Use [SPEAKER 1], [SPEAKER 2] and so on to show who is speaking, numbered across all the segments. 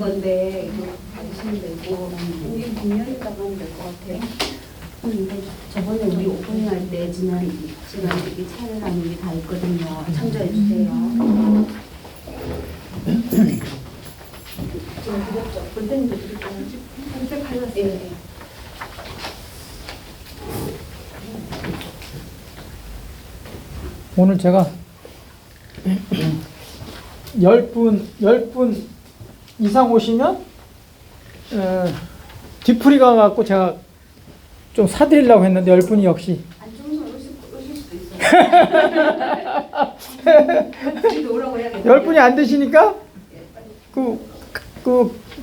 [SPEAKER 1] 건데 이거 받으시면 되고 우리 분명히다가 하면 될 것 같아요. 저번에 우리 오프닝 때 지난 이렇게 차례랑 다 있거든요. 참조해 주세요. 좀 드렸죠. 볼펜도 드릴까요? 볼펜 갈랐어요. 예.
[SPEAKER 2] 오늘 제가 10분 이상 오시면 뒤풀이 가갖고 제가 좀 사드리려고 했는데 10분이 역시
[SPEAKER 1] 안쪽으로 오실 수도 있어요. 오라고 해야겠다.
[SPEAKER 2] 10분이 안 되시니까 그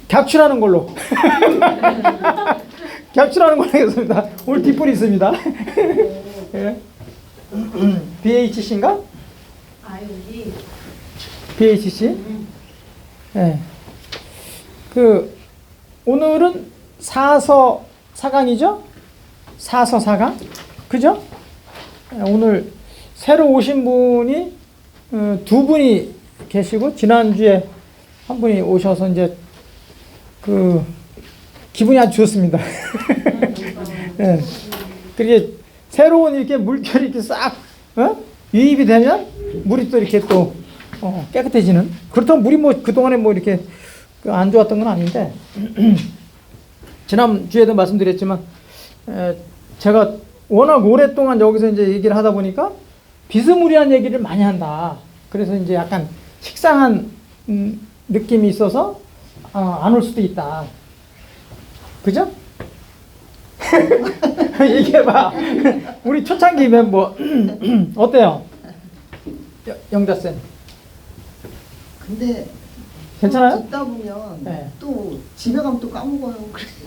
[SPEAKER 2] 객출하는 걸로 객출하는 걸로 하겠습니다. 오늘 뒤풀이 있습니다. 예. BHC인가?
[SPEAKER 1] 아 여기
[SPEAKER 2] BHC? 예. 오늘은 4서 4강이죠? 4서 4강? 그죠? 예, 오늘 새로 오신 분이 두 분이 계시고 지난주에 한 분이 오셔서 이제 기분이 아주 좋습니다. 예. 그게 새로운 이렇게 물결이 이렇게 싹 유입이 되면 물이 또 이렇게 또 깨끗해지는. 그렇다면 물이 뭐 그동안에 뭐 이렇게 안 좋았던 건 아닌데 지난주에도 말씀드렸지만 제가 워낙 오랫동안 여기서 이제 얘기를 하다 보니까 비스무리한 얘기를 많이 한다. 그래서 이제 약간 식상한 느낌이 있어서 안 올 수도 있다. 그죠? 얘기해봐. 우리 초창기 멤버 어때요? 영자쌤.
[SPEAKER 3] 근데
[SPEAKER 2] 괜찮아요?
[SPEAKER 3] 듣다 보면
[SPEAKER 2] 네.
[SPEAKER 3] 또 집에 가면 또 까먹어요.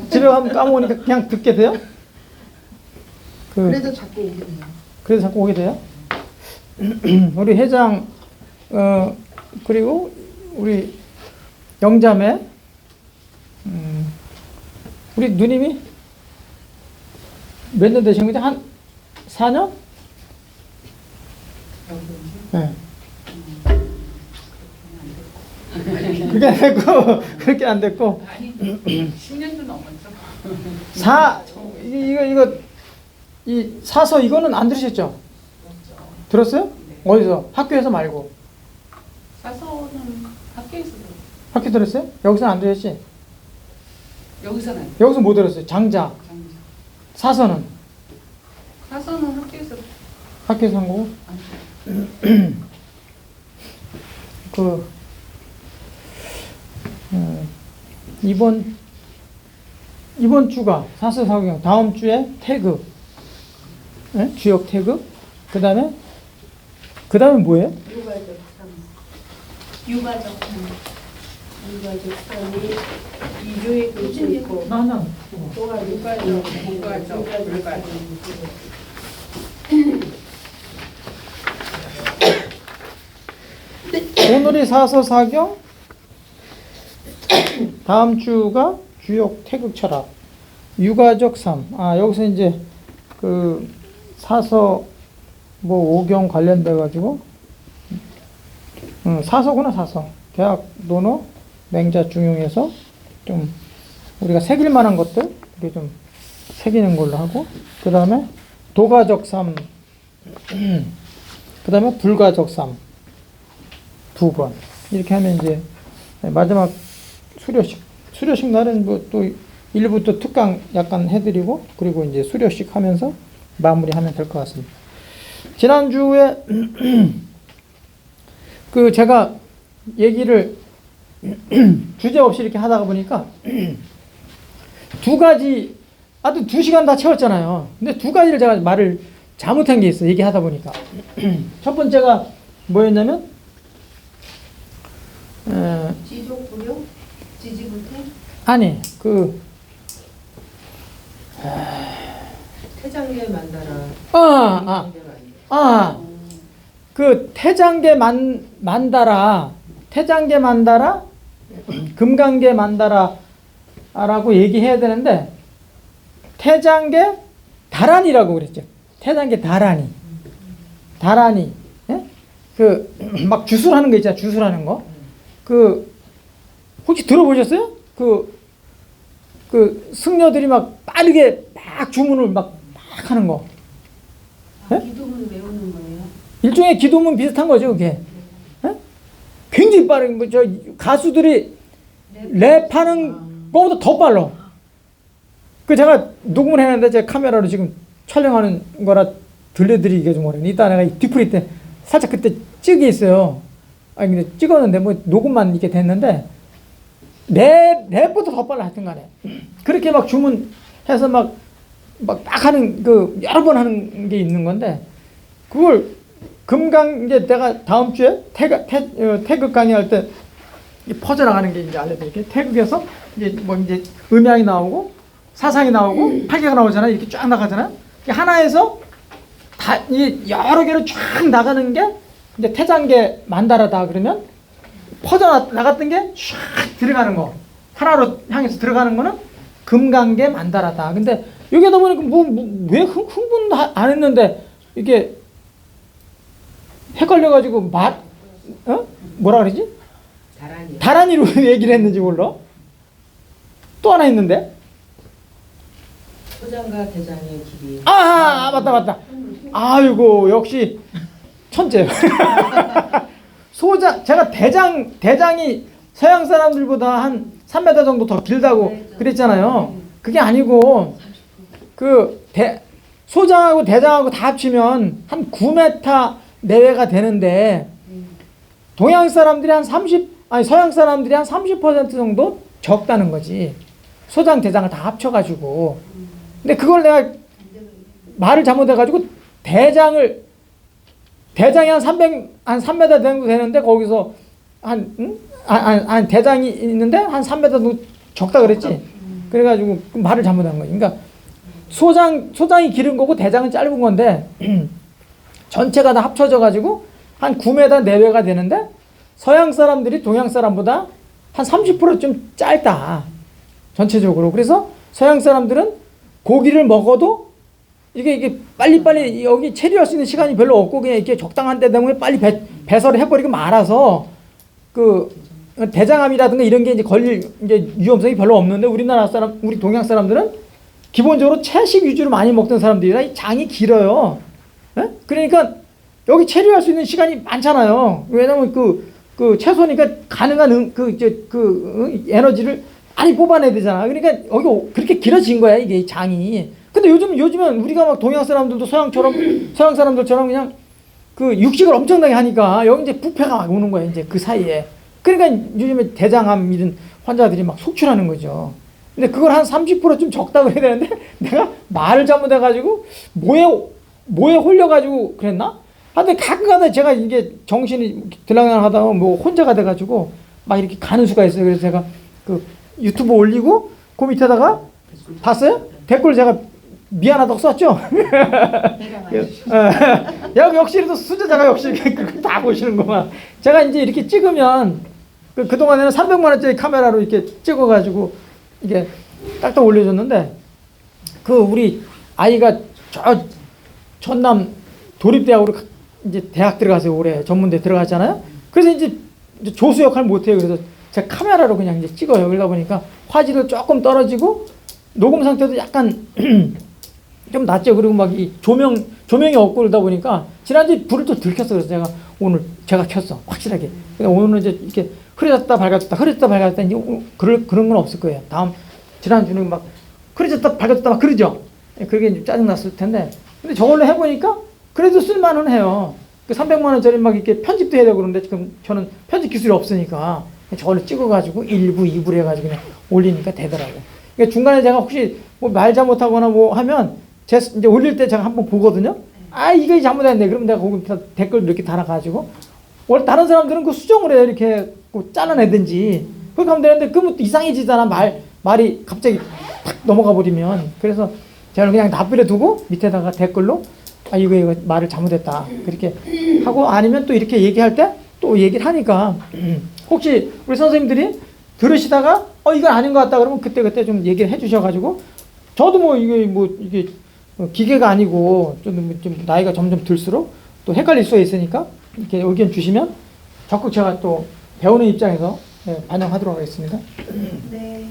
[SPEAKER 2] 집에 가면 까먹으니까 그냥 듣게 돼요?
[SPEAKER 3] 그래도 자꾸 오게 돼요.
[SPEAKER 2] 그래서 자꾸 오게 돼요? 우리 회장 그리고 우리 영자매 우리 누님이 몇 년 되신 거죠? 한 4년? 네. 그게 안 됐고 그렇게 안 됐고
[SPEAKER 4] 10년도 넘었죠.
[SPEAKER 2] 이 사서 이거는 안 들으셨죠? 들었어요?
[SPEAKER 4] 네.
[SPEAKER 2] 어디서? 학교에서 말고.
[SPEAKER 4] 사서는 학교에서
[SPEAKER 2] 학교 들었어요? 여기서는 안 들었지?
[SPEAKER 4] 여기서는
[SPEAKER 2] 여기서 못 들었어요. 장자.
[SPEAKER 4] 장자.
[SPEAKER 2] 사서는
[SPEAKER 4] 사서는 학교에서
[SPEAKER 2] 학교에서 한 거고. 이번 주가 사서 사경 다음 주에 태그. 네? 주역 태그. 그다음에 뭐예요?
[SPEAKER 1] 유가족 3이 이주의 교수 있고
[SPEAKER 2] 나는
[SPEAKER 1] 또가
[SPEAKER 4] 유가족, 불가족.
[SPEAKER 2] 오늘이 사서 사경, 다음 주가 주역 태극 철학, 유가족 3. 여기서 이제 사서 뭐 5경 관련돼 가지고 사서구나. 사서 계약 논어 맹자 중용에서 좀 우리가 새길 만한 것들 이렇게 좀 새기는 걸로 하고, 그 다음에 도가적 3, 그 다음에 불가적 3 2번 이렇게 하면 이제 마지막 수료식 날은 뭐 또 일부 또 특강 약간 해드리고, 그리고 이제 수료식 하면서 마무리하면 될 것 같습니다. 지난주에 제가 얘기를 주제 없이 이렇게 하다가 보니까 두 가지, 2시간 다 채웠잖아요. 근데 두 가지를 제가 말을 잘못한 게 있어, 얘기하다 보니까. 첫 번째가 뭐였냐면,
[SPEAKER 1] 지족불용? 지지부태?
[SPEAKER 2] 아니,
[SPEAKER 3] 태장계 만다라.
[SPEAKER 2] 태장계 만다라, 금강계 만다라라고 얘기해야 되는데, 태장계 다란이라고 그랬죠. 태장계 다란이. 예? 막 주술하는 거 있잖아, 주술하는 거. 혹시 들어보셨어요? 그 승려들이 막 빠르게 막 주문을 막 하는 거. 네?
[SPEAKER 1] 기도문 외우는 거예요.
[SPEAKER 2] 일종의 기도문 비슷한 거죠, 그게. 예? 굉장히 빠른 거. 저 가수들이 랩하는 거보다 더 빨라. 그 제가 녹음을 했는데 제 카메라로 지금 촬영하는 거라 들려드리기가 좀 어려워. 이따 내가 뒤풀이 때 살짝 그때 찍게 있어요. 아니 근데 찍었는데 뭐 녹음만 이렇게 됐는데 랩보다 더 빨라 하여튼 간에. 그렇게 막 주문해서 막 하는 그 여러 번 하는 게 있는 건데 그걸 이제 내가 다음 주에 태극 강의할 때 퍼져나가는 게 이제 알려드릴게요. 태극에서 이제 뭐 이제 음향이 나오고 사상이 나오고 파괴가 나오잖아요. 이렇게 쫙 나가잖아요. 하나에서 다 이 여러 개로 쫙 나가는 게 이제 태장계 만다라다 그러면 퍼져나갔던 게 쫙 들어가는 거 하나로 향해서 들어가는 거는 금강계 만다라다. 근데 여기다 보니까 왜 흥분 안 했는데 이게 헷갈려가지고 뭐라 그러지? 다란이로 얘기를 했는지 몰라. 또 하나 있는데.
[SPEAKER 3] 소장과 대장의 길이.
[SPEAKER 2] 맞다. 아이고 역시 천재요. 제가 대장이 서양 사람들보다 한 3m 정도 더 길다고 그랬잖아요. 그게 아니고 소장하고 대장하고 다 합치면 한 9m 내외가 되는데 서양 사람들이 한 30% 정도 적다는 거지. 소장 대장을 다 합쳐가지고. 근데 그걸 내가 말을 잘못해가지고 대장이 한 3m 정도 되는데 거기서 대장이 있는데 한 3m 정도 적다 그랬지. 그래가지고 말을 잘못한 거지. 그러니까 소장이 길은 거고 대장은 짧은 건데 전체가 다 합쳐져가지고 한 9m 내외가 되는데 서양 사람들이 동양 사람보다 한 30%좀 짧다. 전체적으로. 그래서 서양 사람들은 고기를 먹어도 이게 빨리빨리 여기 체류할 수 있는 시간이 별로 없고 그냥 이렇게 적당한 때 되면 빨리 배설을 해버리고 말아서 그 대장암이라든가 이런 게 이제 걸릴 이제 위험성이 별로 없는데 우리 동양 사람들은 기본적으로 채식 위주로 많이 먹던 사람들이라 이 장이 길어요. 에? 그러니까 여기 체류할 수 있는 시간이 많잖아요. 왜냐면 그 채소니까 가능한 에너지를 많이 뽑아내야 되잖아. 그러니까 여기 그렇게 길어진 거야 이게 장이. 근데 요즘은 우리가 막 동양 사람들도 서양 사람들처럼 그냥 그 육식을 엄청나게 하니까 여기 이제 부패가 막 오는 거야 이제 그 사이에. 그러니까 요즘에 대장암 이런 환자들이 막 속출하는 거죠. 근데 그걸 한 30%좀 적다고 해야 되는데 내가 말을 잘못해가지고 뭐에 홀려가지고 그랬나? 하여튼 가끔가다 제가 이게 정신이 들락날락하다가 뭐 혼자가 돼가지고 막 이렇게 가는 수가 있어요. 그래서 제가 그 유튜브 올리고 그 밑에다가 봤어요? 댓글 제가 미안하다고 썼죠? 역시 이래도 수제자가 역시 다 보시는구만. 제가 이제 이렇게 찍으면 그동안에는 300만 원짜리 카메라로 이렇게 찍어가지고 이게 딱딱 올려줬는데 우리 아이가 저 전남 도립대학으로 이제 대학 들어가서 올해 전문대 들어갔잖아요. 그래서 이제 조수 역할 못해요. 그래서 제가 카메라로 그냥 이제 찍어요. 그러다 보니까 화질도 조금 떨어지고 녹음 상태도 약간 좀 낮죠. 그리고 막 이 조명이 없고 그러다 보니까 지난주에 불을 또 들켰어. 그래서 오늘 제가 켰어. 확실하게. 근데 오늘은 이제 이렇게 흐려졌다 밝아졌다 이제 그런 건 없을 거예요. 지난주는 막 흐려졌다 밝아졌다 막 그러죠. 그게 이제 짜증났을 텐데. 근데 저걸로 해보니까 그래도 쓸만은 해요. 300만 원짜리 막 이렇게 편집도 해야 되고 그러는데 지금 저는 편집 기술이 없으니까 저걸로 찍어가지고 1부, 2부를 해가지고 그냥 올리니까 되더라고요. 그러니까 중간에 제가 혹시 뭐 말 잘못하거나 뭐 하면 이제 올릴 때 제가 한번 보거든요. 이거 잘못했네. 그러면 내가 거기 댓글 이렇게 달아가지고 원래 다른 사람들은 그 수정을 해요. 이렇게 잘라내든지 그렇게 하면 되는데 그러면 또 이상해지잖아. 말이 갑자기 탁 넘어가 버리면. 그래서 제가 그냥 놔버려 두고 밑에다가 댓글로 이거 말을 잘못했다. 그렇게 하고 아니면 또 이렇게 얘기할 때 또 얘기를 하니까 혹시 우리 선생님들이 들으시다가 이건 아닌 것 같다 그러면 그때 좀 얘기를 해주셔가지고 저도 이게 기계가 아니고 좀 나이가 점점 들수록 또 헷갈릴 수가 있으니까 이렇게 의견 주시면 적극 제가 또 배우는 입장에서 반영하도록 하겠습니다.
[SPEAKER 1] 네.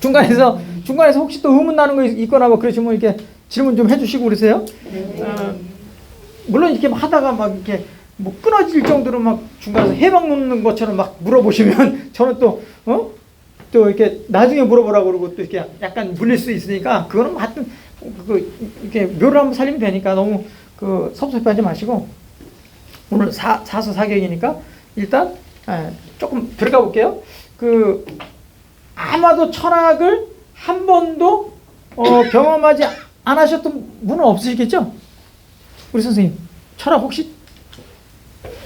[SPEAKER 2] 중간에서 혹시 또 의문 나는 거 있거나 뭐 그러시면 이렇게 질문 좀 해주시고 그러세요.
[SPEAKER 1] 네.
[SPEAKER 2] 물론 이렇게 막 하다가 막 이렇게 뭐 끊어질 정도로 막 중간에서 해방 놓는 것처럼 막 물어보시면 저는 또 이렇게 나중에 물어보라고 그러고 또 이렇게 약간 물릴 수 있으니까 그거는 하여튼 이렇게 묘를 한번 살리면 되니까 너무 섭섭해하지 마시고 오늘 사서 사격이니까 일단 조금 들어가 볼게요. 아마도 철학을 한 번도 경험하지 안 하셨던 분은 없으시겠죠? 우리 선생님 철학 혹시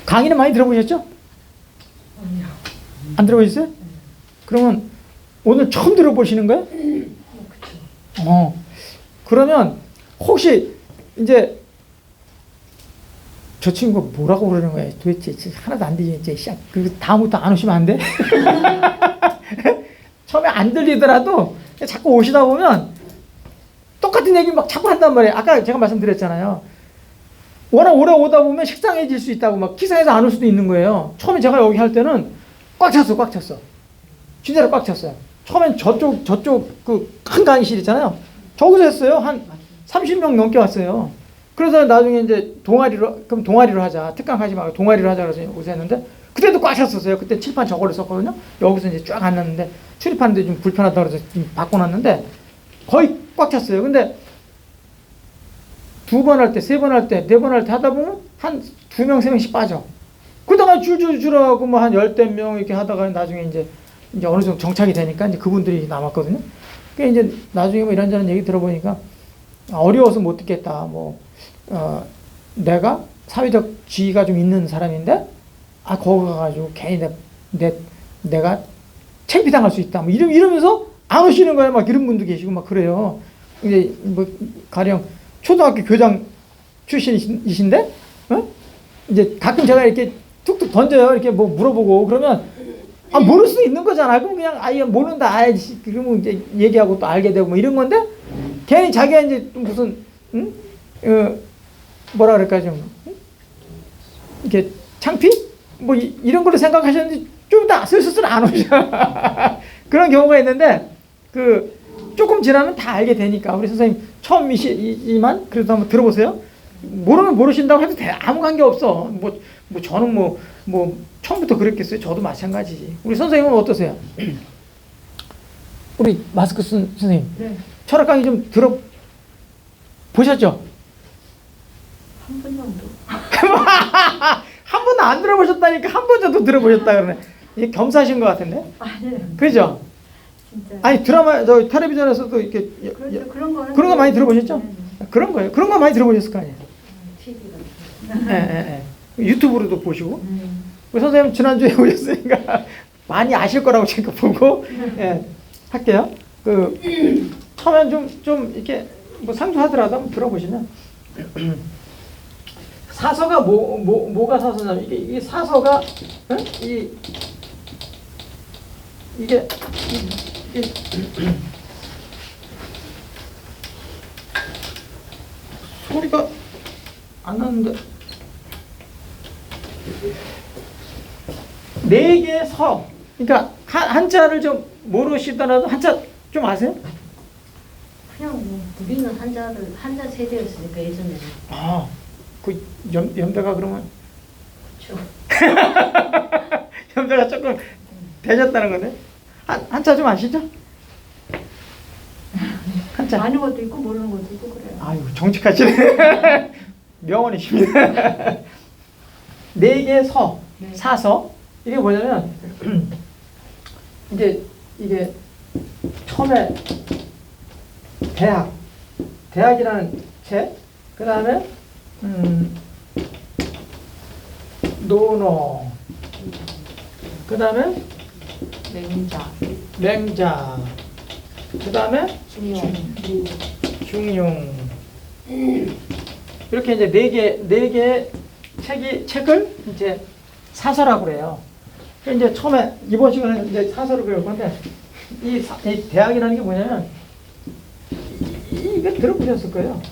[SPEAKER 2] 강의는 많이 들어보셨죠?
[SPEAKER 3] 아니요.
[SPEAKER 2] 안 들어보셨어요? 그러면 오늘 처음 들어보시는 거예요? 그러면 혹시 이제 저 친구가 뭐라고 그러는 거예요? 도대체 하나도 안 들리지. 다음부터 안 오시면 안 돼? 처음에 안 들리더라도 자꾸 오시다 보면 똑같은 얘기 막 자꾸 한단 말이에요. 아까 제가 말씀드렸잖아요. 워낙 오래 오다 보면 식상해질 수 있다고 막 기상해서 안 올 수도 있는 거예요. 처음에 제가 여기 할 때는 꽉 찼어. 진짜로 꽉 찼어요. 처음엔 저쪽 큰 강의실 있잖아요. 저기서 했어요. 한 30명 넘게 왔어요. 그래서 나중에 이제 동아리로 하자. 특강 하지 말고 동아리로 하자 그래서 여기서 했는데 그때도 꽉 찼었어요. 그때 칠판 저걸로 썼거든요. 여기서 이제 쫙 앉았는데 출입하는데 좀 불편하다 그래서 좀 바꿔놨는데 거의 꽉 찼어요. 근데 2번 할 때, 3번 할 때, 4번 할 때 하다 보면 한 2명, 3명씩 빠져. 그러다가 줄하고 뭐 한 10대 명 이렇게 하다가 나중에 이제 어느 정도 정착이 되니까 이제 그분들이 남았거든요. 그러니까 이제 나중에 뭐 이런저런 얘기 들어보니까 어려워서 못 듣겠다. 내가 사회적 지위가 좀 있는 사람인데 거기 가가지고 괜히 내가 창피당할 수 있다. 뭐 이러면서 안 오시는 거예요. 막 이런 분도 계시고 막 그래요. 이제 뭐 가령 초등학교 교장 출신이신데, 이제 가끔 제가 이렇게 툭툭 던져요. 이렇게 뭐 물어보고 그러면 모를 수 있는 거잖아. 그럼 그냥 아예 모른다. 그러면 이제 얘기하고 또 알게 되고 뭐 이런 건데 괜히 자기가 이제 무슨 뭐라 그럴까 좀 이렇게 창피 뭐 이런 걸로 생각하셨는데 좀 이따 슬슬 안 오셔. 그런 경우가 있는데 조금 지나면 다 알게 되니까 우리 선생님 처음이지만 그래도 한번 들어보세요. 모르면 모르신다고 해도 아무 관계 없어. 저는 뭐 처음부터 그랬겠어요. 저도 마찬가지지. 우리 선생님은 어떠세요? 우리 마스크 쓴 선생님.
[SPEAKER 3] 네.
[SPEAKER 2] 철학 강의 좀 보셨죠?
[SPEAKER 3] 한 번 정도.
[SPEAKER 2] 한 번도 안 들어보셨다니까 한 번 정도 들어보셨다 그러네. 이게 겸사하신 것 같은데?
[SPEAKER 3] 아니요.
[SPEAKER 2] 그죠?
[SPEAKER 3] 진짜.
[SPEAKER 2] 아니 드라마 텔레비전에서도 이렇게
[SPEAKER 3] 그렇죠. 그런
[SPEAKER 2] 거 많이 들어보셨죠? 그런 거예요. 그런 거 많이 들어보셨을 거 아니에요.
[SPEAKER 3] TV가.
[SPEAKER 2] 예. 유튜브로도 보시고. 우리 선생님 지난주에 오셨으니까 많이 아실 거라고 제가 보고 할게요. 처음엔 좀 이렇게 뭐 상주하더라도 한번 들어보시면 사서가 뭐가 사서냐면 이게 사서가 이게 소리가 안 나는데 4개의 서. 그러니까 한자를 좀 모르시더라도 한자 좀 아세요?
[SPEAKER 5] 그냥 우리는 한자 세대였으니까 예전에는.
[SPEAKER 2] 연배가 그러면
[SPEAKER 5] 그렇죠.
[SPEAKER 2] 연배가 조금 되셨다는 건데 한자 좀 아시죠? 한자.
[SPEAKER 5] 아는 것도 있고 모르는 것도 있고 그래요.
[SPEAKER 2] 아유 정직하시네. 명언이십니다. 4개의 서,
[SPEAKER 5] 네.
[SPEAKER 2] 사서. 이게 뭐냐면 이제 이게 처음에 대학이라는 책, 그 다음에 논어, 그 다음에 맹자, 그 다음에 중용. 이렇게 이제 네 개의 책을 이제 사서라고 그래요. 이제 처음에 이번 시간에 이제 사서를 배울 건데 이 대학이라는 게 뭐냐면 이게 들어보셨을 거예요.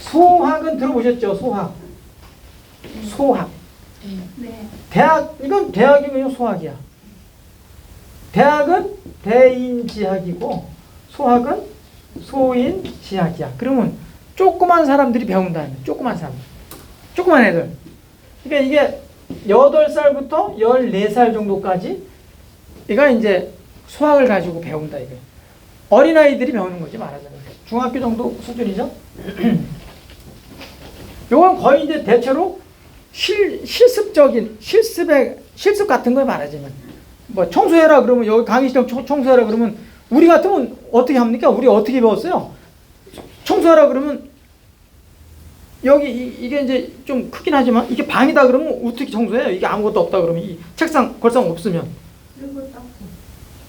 [SPEAKER 2] 소학은 들어보셨죠? 소학.
[SPEAKER 1] 네.
[SPEAKER 2] 이건 대학이면 소학이야. 대학은 대인지학이고 소학은 소인지학이야. 그러면 조그만 사람들이 배운다는 거야. 조그만 사람. 조그만 애들. 그러니까 이게 8살부터 14살 정도까지 얘가 이제 수학을 가지고 배운다 이거. 어린아이들이 배우는 거지 말하자면. 중학교 정도 수준이죠. 요건 거의 이제 대체로 실습적인 실습 같은 거에 말하자면 뭐 청소해라 그러면 여기 강의실장 청소해라 그러면 우리 같으면 어떻게 합니까? 우리 어떻게 배웠어요? 청소하라 그러면 여기 이게 이제 좀 크긴 하지만 이게 방이다 그러면 어떻게 청소해요? 이게 아무것도 없다 그러면 이 책상 걸상 없으면
[SPEAKER 3] 그리고 딱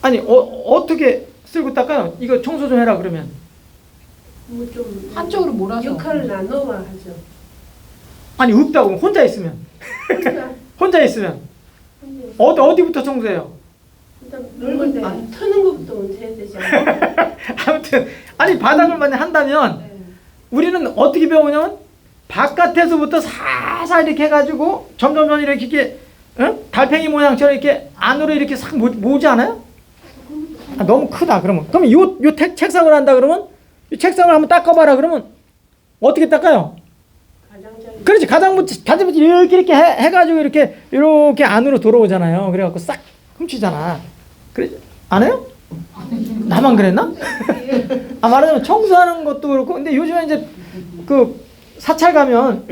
[SPEAKER 2] 아니 어떻게 쓸고 닦아요? 이거 청소 좀 해라 그러면
[SPEAKER 3] 뭐좀
[SPEAKER 4] 한쪽으로 몰아서.
[SPEAKER 3] 역할을 나눠야 하죠.
[SPEAKER 2] 아니 없다고 혼자 있으면
[SPEAKER 3] 그러니까
[SPEAKER 2] 혼자 있으면 어디부터 청소해요?
[SPEAKER 3] 일단 물건 트는 것부터 먼저 해야 되지 않나요?
[SPEAKER 2] 아무튼 아니 바닥을 만약 한다면
[SPEAKER 3] 네.
[SPEAKER 2] 우리는 어떻게 배우냐면 바깥에서부터 살살 이렇게 해가지고 점점 이렇게 달팽이 모양처럼 이렇게 안으로 이렇게 싹 모으지 않아요? 아, 너무 크다 그러면 요 책상을 한다 그러면 이 책상을 한번 닦아봐라 그러면 어떻게 닦아요?
[SPEAKER 3] 가장자리.
[SPEAKER 2] 그렇지 가장부터 이렇게 해가지고 이렇게 안으로 들어오잖아요. 그래갖고 싹 훔치잖아. 그래 안 해요? 나만 그랬나? 아 말하자면 청소하는 것도 그렇고 근데 요즘에 이제 그 사찰 가면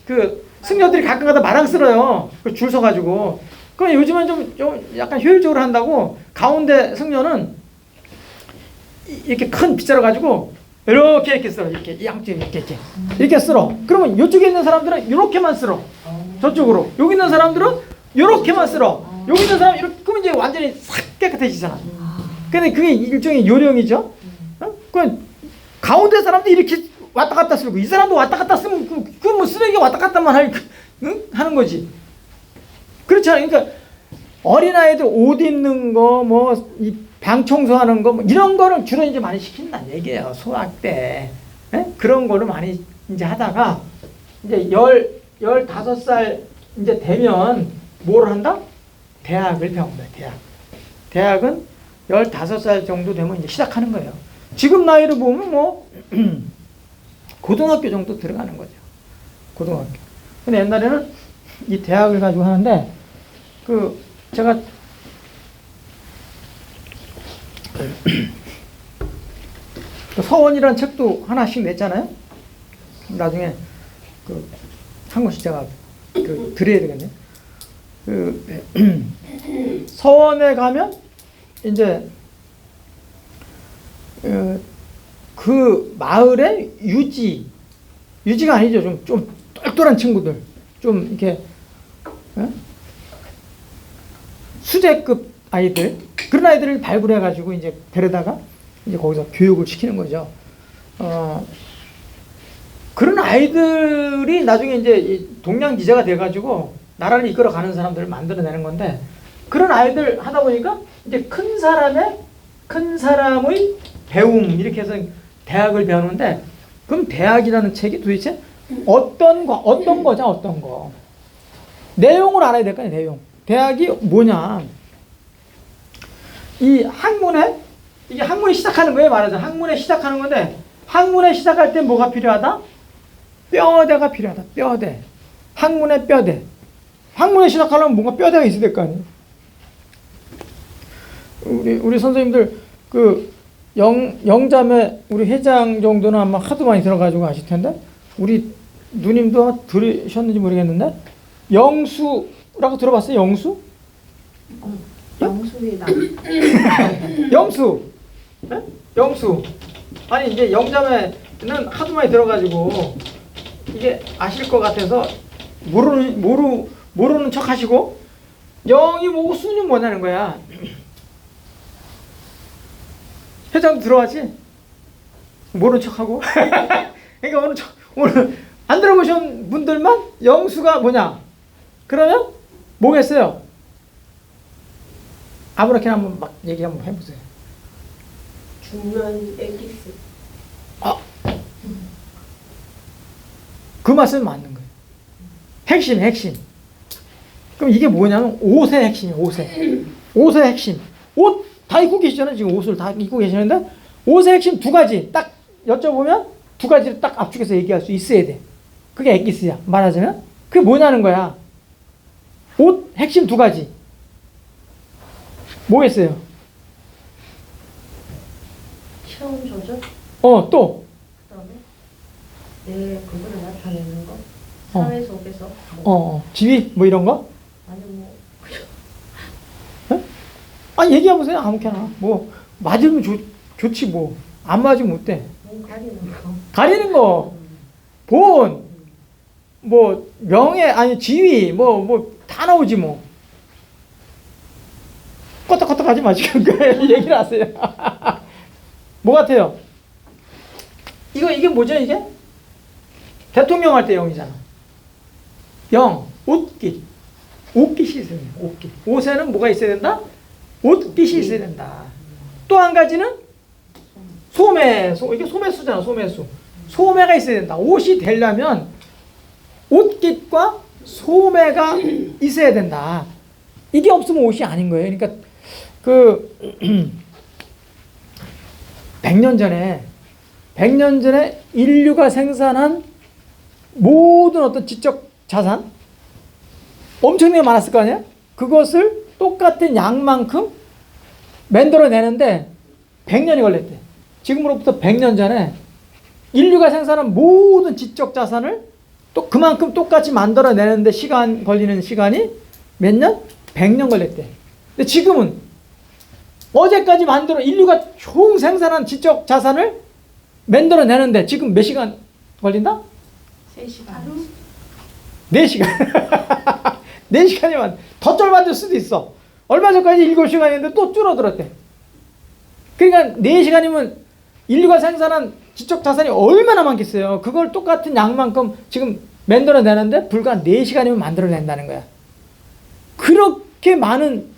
[SPEAKER 2] 그 승려들이 가끔가다 마당 쓸어요. 줄 서가지고. 그럼 요즘은 좀 약간 효율적으로 한다고 가운데 승려는 이렇게 큰 빗자루 가지고 이렇게 쓸어. 이렇게 양쪽에 이렇게 쓸어. 그러면 이쪽에 있는 사람들은 이렇게만 쓸어. 저쪽으로. 여기 있는 사람들은 이렇게만 쓸어. 여기 있는 사람 이렇게 그러면 이제 완전히 싹 깨끗해지잖아. 근데 그게 일종의 요령이죠. 그 가운데 사람도 이렇게 왔다 갔다 쓰고 이 사람도 왔다 갔다 쓰면 그 뭐 쓰레기 왔다 갔다만 하는 거지. 그렇잖아요. 그러니까 어린아이들 옷 입는 거 뭐 이 방 청소하는 거 뭐 이런 거를 주로 이제 많이 시킨다는 얘기예요. 소학 때. 그런 거를 많이 이제 하다가 이제 15살 이제 되면 뭘 한다? 대학을 배운다. 대학은 15살 정도 되면 이제 시작하는 거예요. 지금 나이로 보면 뭐 고등학교 정도 들어가는 거죠. 고등학교. 근데 옛날에는 이 대학을 가지고 하는데 그 제가 서원이라는 책도 하나씩 냈잖아요. 나중에 그 한 권씩 제가 그 드려야 되겠네. 그 서원에 가면 이제 그 마을의 유지가 아니죠. 좀 똘똘한 친구들, 좀 이렇게 수재급 아이들 그런 아이들을 발굴해가지고 이제 데려다가 이제 거기서 교육을 시키는 거죠. 그런 아이들이 나중에 이제 동양 기자가 돼가지고 나라를 이끌어가는 사람들을 만들어내는 건데 그런 아이들 하다 보니까 이제 큰 사람의 배움 이렇게 해서 대학을 배우는데 그럼 대학이라는 책이 도대체 어떤 거 내용을 알아야 될 거 아니에요. 내용. 대학이 뭐냐? 이 이게 학문이 시작하는 거예요. 말하자면 학문에 시작하는 건데 학문에 시작할 때 뭐가 필요하다? 뼈대가 필요하다. 뼈대. 학문의 뼈대. 학문에 시작하려면 뭔가 뼈대가 있어야 될 거 아니에요. 우리 선생님들 그 영자매 우리 회장 정도는 아마 하도 많이 들어가지고 아실 텐데 우리 누님도 들으셨는지 모르겠는데 영수라고 들어봤어요? 영수?
[SPEAKER 1] 영수의 남.
[SPEAKER 2] 영수. 네? 영수. 아니 이제 영자매는 하도 많이 들어가지고 이게 아실 것 같아서 모르는 척 하시고 영이 뭐고 수는 뭐냐는 거야. 회장도 들어왔지? 모르는 척하고. 그러니까 오늘 안 들어보신 분들만 영수가 뭐냐? 그러면 뭐겠어요? 아무렇게나 한번 막 얘기 한번 해보세요.
[SPEAKER 3] 중요한 엑기스.
[SPEAKER 2] 그 말씀은 맞는 거예요. 핵심. 그럼 이게 뭐냐면 옷의 핵심이에요. 옷의 핵심. 옷 다 입고 계시잖아요. 지금 옷을 다 입고 계시는데 옷의 핵심 두 가지 딱 여쭤보면 두 가지를 딱 압축해서 얘기할 수 있어야 돼. 그게 엑기스야. 말하자면 그게 뭐냐는 거야. 옷 핵심 두 가지 뭐겠어요?
[SPEAKER 5] 체온 조절?
[SPEAKER 2] 또
[SPEAKER 5] 그다음에 내 그거를 나타내는 거. 사회 속에서
[SPEAKER 2] 지위 뭐 이런 거?
[SPEAKER 5] 아니 뭐
[SPEAKER 2] 얘기해보세요. 아무렇게나 뭐 맞으면 좋지 뭐 안 맞으면 어때?
[SPEAKER 5] 몸 가리는 거.
[SPEAKER 2] 가리는 거, 본, 뭐 명예 아니 지위 뭐 다 나오지 뭐. 껐덕껐덕 하지 마시고 얘기를 하세요. 뭐 같아요? 이게 뭐죠 이게? 대통령 할 때 영이잖아. 영, 옷깃. 옷깃이 있어야 된다. 옷깃. 옷에는 뭐가 있어야 된다? 옷깃이 있어야 된다. 또 한 가지는 소매. 이게 소매수잖아. 소매수. 소매가 있어야 된다. 옷이 되려면 옷깃과 소매가 있어야 된다. 이게 없으면 옷이 아닌 거예요. 그러니까 100년 전에 인류가 생산한 모든 어떤 지적 자산 엄청나게 많았을 거 아니야? 그것을 똑같은 양만큼 만들어내는데 100년이 걸렸대. 지금으로부터 100년 전에 인류가 생산한 모든 지적 자산을 또 그만큼 똑같이 만들어내는데 걸리는 시간이 몇 년? 100년 걸렸대. 근데 지금은 어제까지 인류가 총 생산한 지적 자산을 만들어내는데 지금 몇 시간 걸린다?
[SPEAKER 4] 3시간.
[SPEAKER 2] 4시간. 4시간이면 더 쫄만들 수도 있어. 얼마 전까지 7시간이었는데 또 줄어들었대. 그러니까 4시간이면 인류가 생산한 지적 자산이 얼마나 많겠어요. 그걸 똑같은 양만큼 지금 만들어내는데 불과 4시간이면 만들어낸다는 거야. 그렇게 많은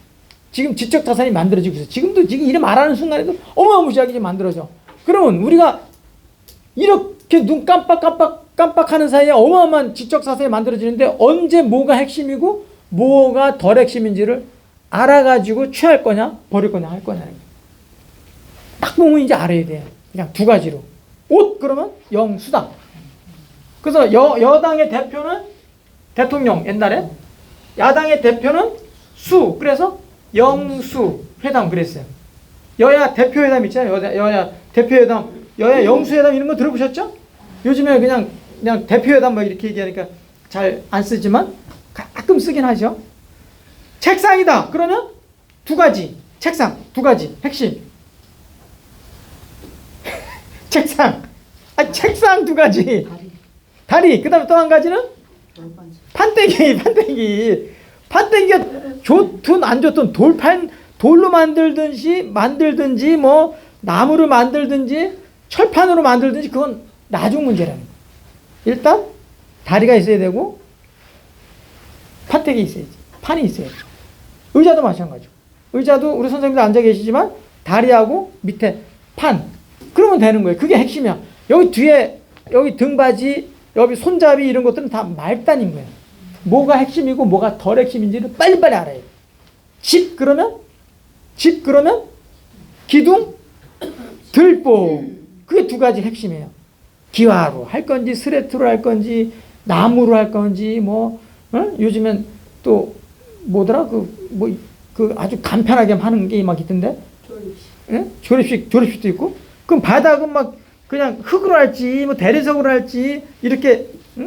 [SPEAKER 2] 지금 지적 자산이 만들어지고 있어. 지금 이래 말하는 순간에도 어마무시하게 만들어져. 그러면 우리가 이렇게 눈 깜빡하는 사이에 어마어마한 지적 자산이 만들어지는데 언제 뭐가 핵심이고 뭐가 덜 핵심인지를 알아가지고 취할 거냐 버릴 거냐 할 거냐는 거야. 딱 보면 이제 알아야 돼. 그냥 두 가지로. 옷 그러면 영수다. 그래서 여당의 대표는 대통령 옛날에, 야당의 대표는 수. 그래서 영수 회담 그랬어요. 여야 대표회담 있잖아요. 여야 대표회담, 여야 영수회담 이런 거 들어보셨죠? 요즘에 그냥 대표회담 뭐 이렇게 얘기하니까 잘 안 쓰지만 가끔 쓰긴 하죠. 책상이다. 그러면 두 가지. 책상 두 가지 핵심. 책상. 책상 두 가지. 다리. 그다음에 또 한 가지는 판때기. 판때기가 좋든 안 좋든 돌로 만들든지 뭐 나무로 만들든지 철판으로 만들든지 그건 나중 문제라는 거예요. 일단 다리가 있어야 되고 판때기 있어야지. 판이 있어야지. 의자도 마찬가지고. 의자도 우리 선생님도 앉아 계시지만 다리하고 밑에 판. 그러면 되는 거예요. 그게 핵심이야. 여기 뒤에 여기 등받이 여기 손잡이 이런 것들은 다 말단인 거예요. 뭐가 핵심이고 뭐가 덜 핵심인지를 빨리빨리 알아야 돼요. 집 그러면 기둥 들보. 그게 두 가지 핵심이에요. 기와로 할 건지 스레트로 할 건지 나무로 할 건지 뭐 요즘엔 또 뭐더라 그 아주 간편하게 하는 게 막 있던데 조립식도 있고. 그럼 바닥은 막 그냥 흙으로 할지 뭐 대리석으로 할지 이렇게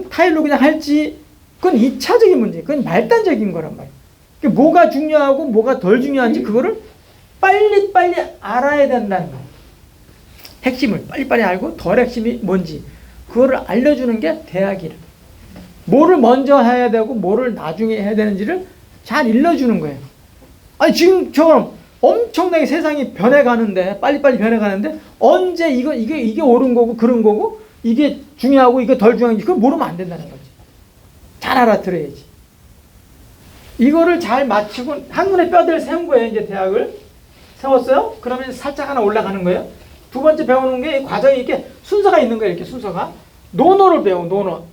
[SPEAKER 2] 타일로 그냥 할지 그건 2차적인 문제. 그건 말단적인 거란 말이에요. 그러니까 뭐가 중요하고 뭐가 덜 중요한지 그거를 빨리빨리 알아야 된다는 거예요. 핵심을 빨리빨리 알고 덜 핵심이 뭔지 그거를 알려주는 게 대학이라. 뭐를 먼저 해야 되고 뭐를 나중에 해야 되는지를 잘 일러주는 거예요. 아니 지금처럼 엄청나게 세상이 변해가는데 빨리빨리 변해가는데 언제 이게 옳은 거고 그런 거고 이게 중요하고 이게 덜 중요한지 그걸 모르면 안 된다는 거지. 잘 알아들어야지. 이거를 잘 맞추고 한눈에 뼈대를 세운 거예요. 이제 대학을 세웠어요. 그러면 살짝 하나 올라가는 거예요. 두 번째 배우는 게 과정이 이렇게 순서가 있는 거예요. 이렇게 순서가 노노를 배워. 노노.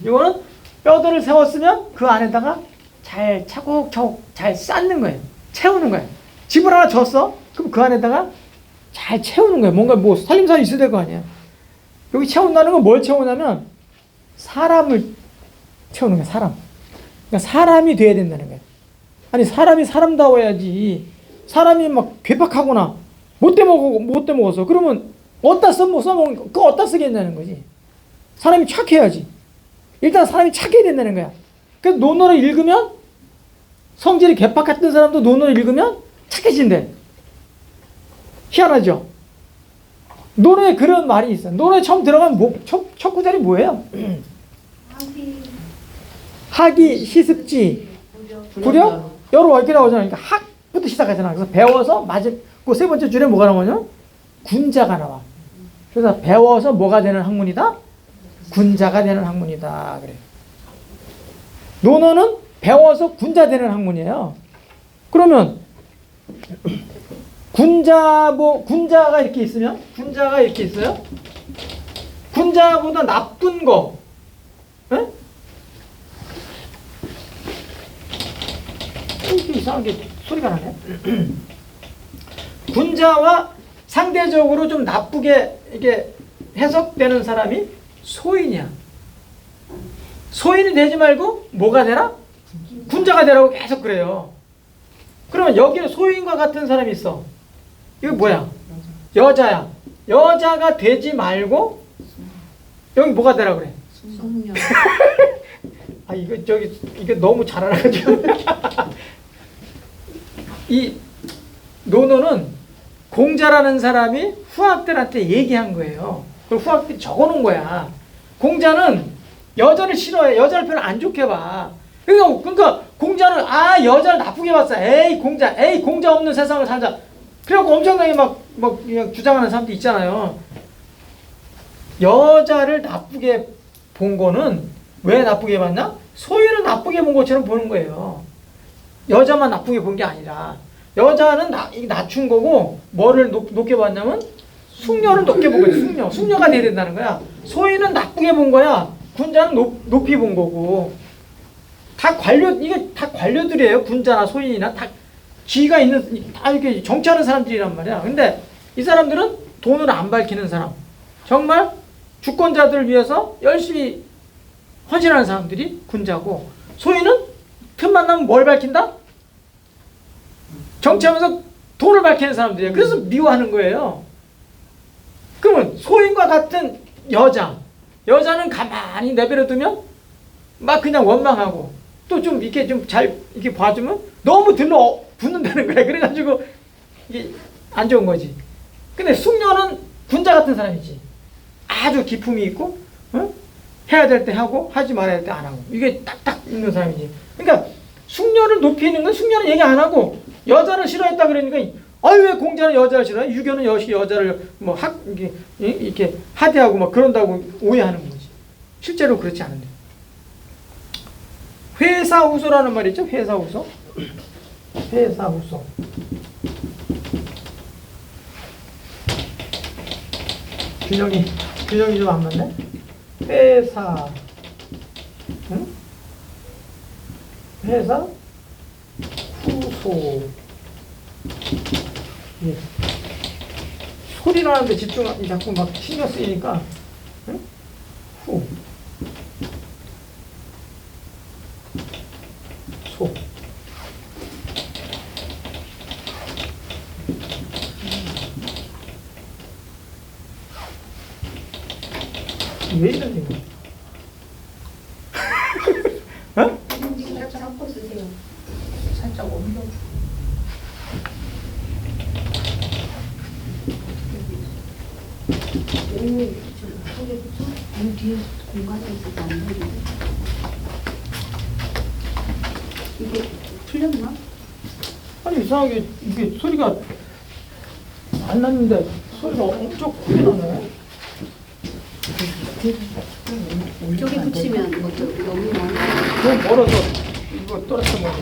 [SPEAKER 2] 이거는 뼈대를 세웠으면 그 안에다가 잘 차곡차곡 잘 쌓는 거예요. 채우는 거예요. 집을 하나 졌어. 그럼 그 안에다가 잘 채우는 거예요. 뭔가 뭐 살림살이 있어야 될 거 아니야. 여기 채운다는 건 뭘 채우냐면 사람을 채우는 거야. 사람. 그러니까 사람이 돼야 된다는 거야. 아니 사람이 사람다워야지. 사람이 막 괴팍하거나 못돼 먹어서 그러면 어디다 써먹은 거 그거 어디다 쓰겠냐는 거지. 사람이 착해야지. 일단 사람이 착해야 된다는 거야. 그래서 논어를 읽으면 성질이 괴팍 같은 사람도 논어를 읽으면 착해진대. 희한하죠? 논어에 그런 말이 있어. 논어에 처음 들어가면 첫 구절이 뭐예요? 학이 시습지 구려 여러 이렇게 나오잖아요. 그러니까 학부터 시작하잖아. 그래서 배워서 그 세 번째 줄에 뭐가 나오냐? 군자가 나와. 그래서 배워서 뭐가 되는 학문이다? 군자가 되는 학문이다. 그래. 논어는 배워서 군자 되는 학문이에요. 그러면 군자가 이렇게 있으면 군자가 이렇게 있어요. 군자보다 나쁜 거. 에? 이상하게 소리가 나네. 군자와 상대적으로 좀 나쁘게 이게 해석되는 사람이 소인이야. 소인이 되지 말고 뭐가 되라? 군자가 되라고 계속 그래요. 그러면 여기는 소인과 같은 사람이 있어. 이거 뭐야? 여자야. 여자가 되지 말고 여기 뭐가 되라 그래?
[SPEAKER 1] 성녀.
[SPEAKER 2] 아 이거 너무 잘 알아가지고 이 논어는 공자라는 사람이 후학들한테 얘기한 거예요. 그리고 후학들이 적어놓은 거야. 공자는 여자를 싫어해. 여자를 별로 안 좋게 봐. 그러니까 공자는 여자를 나쁘게 봤어. 에이 공자 없는 세상을 살자. 그래갖고 엄청나게 막 그냥 주장하는 사람도 있잖아요. 여자를 나쁘게 본 거는 왜 나쁘게 봤냐? 소유를 나쁘게 본 것처럼 보는 거예요. 여자만 나쁘게 본 게 아니라 여자는 낮춘 거고 뭐를 높게 봤냐면 숙녀를 높게 본 거지. 숙녀가 돼야 된다는 거야. 소유는 나쁘게 본 거야. 군자는 높이 본 거고. 이게 다 관료들이에요. 군자나 소인이나 다 지위가 있는, 다 이렇게 정치하는 사람들이란 말이야. 근데 이 사람들은 돈을 안 밝히는 사람. 정말 주권자들을 위해서 열심히 헌신하는 사람들이 군자고, 소인은 틈만 나면 뭘 밝힌다? 정치하면서 돈을 밝히는 사람들이에요. 그래서 미워하는 거예요. 그러면 소인과 같은 여자는 가만히 내버려두면 막 그냥 원망하고 또 좀 이렇게 좀 잘 이렇게 봐주면 너무 들러 붙는다는 거야. 그래가지고 이게 안 좋은 거지. 근데 숙녀는 군자 같은 사람이지. 아주 기품이 있고, 해야 될 때 하고 하지 말아야 될 때 안 하고, 이게 딱딱 있는 사람이지. 그러니까 숙녀를 높이는 건 숙녀는 얘기 안 하고 여자를 싫어했다 그러니까 왜 공자는 여자를 싫어해? 유교는 여자를 이렇게 하대하고 막 그런다고 오해하는 거지. 실제로 그렇지 않은데. 회사후소라는 말이 있죠. 회사후소. 균형이 좀 안 맞네. 회사 후소. 예. 소리 나는데 자꾸 막 신경 쓰이니까. 후. 소. 왜 이러니?
[SPEAKER 1] 살짝 잡고 쓰세요.
[SPEAKER 4] 살짝 옮겨.
[SPEAKER 1] 이 뒤에 공간이 있어서 안 되는데. 이게 풀렸나?
[SPEAKER 2] 아니 이상하게 이게 소리가 안 났는데 소리가 엄청 크게 나네.
[SPEAKER 1] 저기 붙이면 너무 많아.
[SPEAKER 2] 너무 멀어서 이거 떨어뜨려 먹어.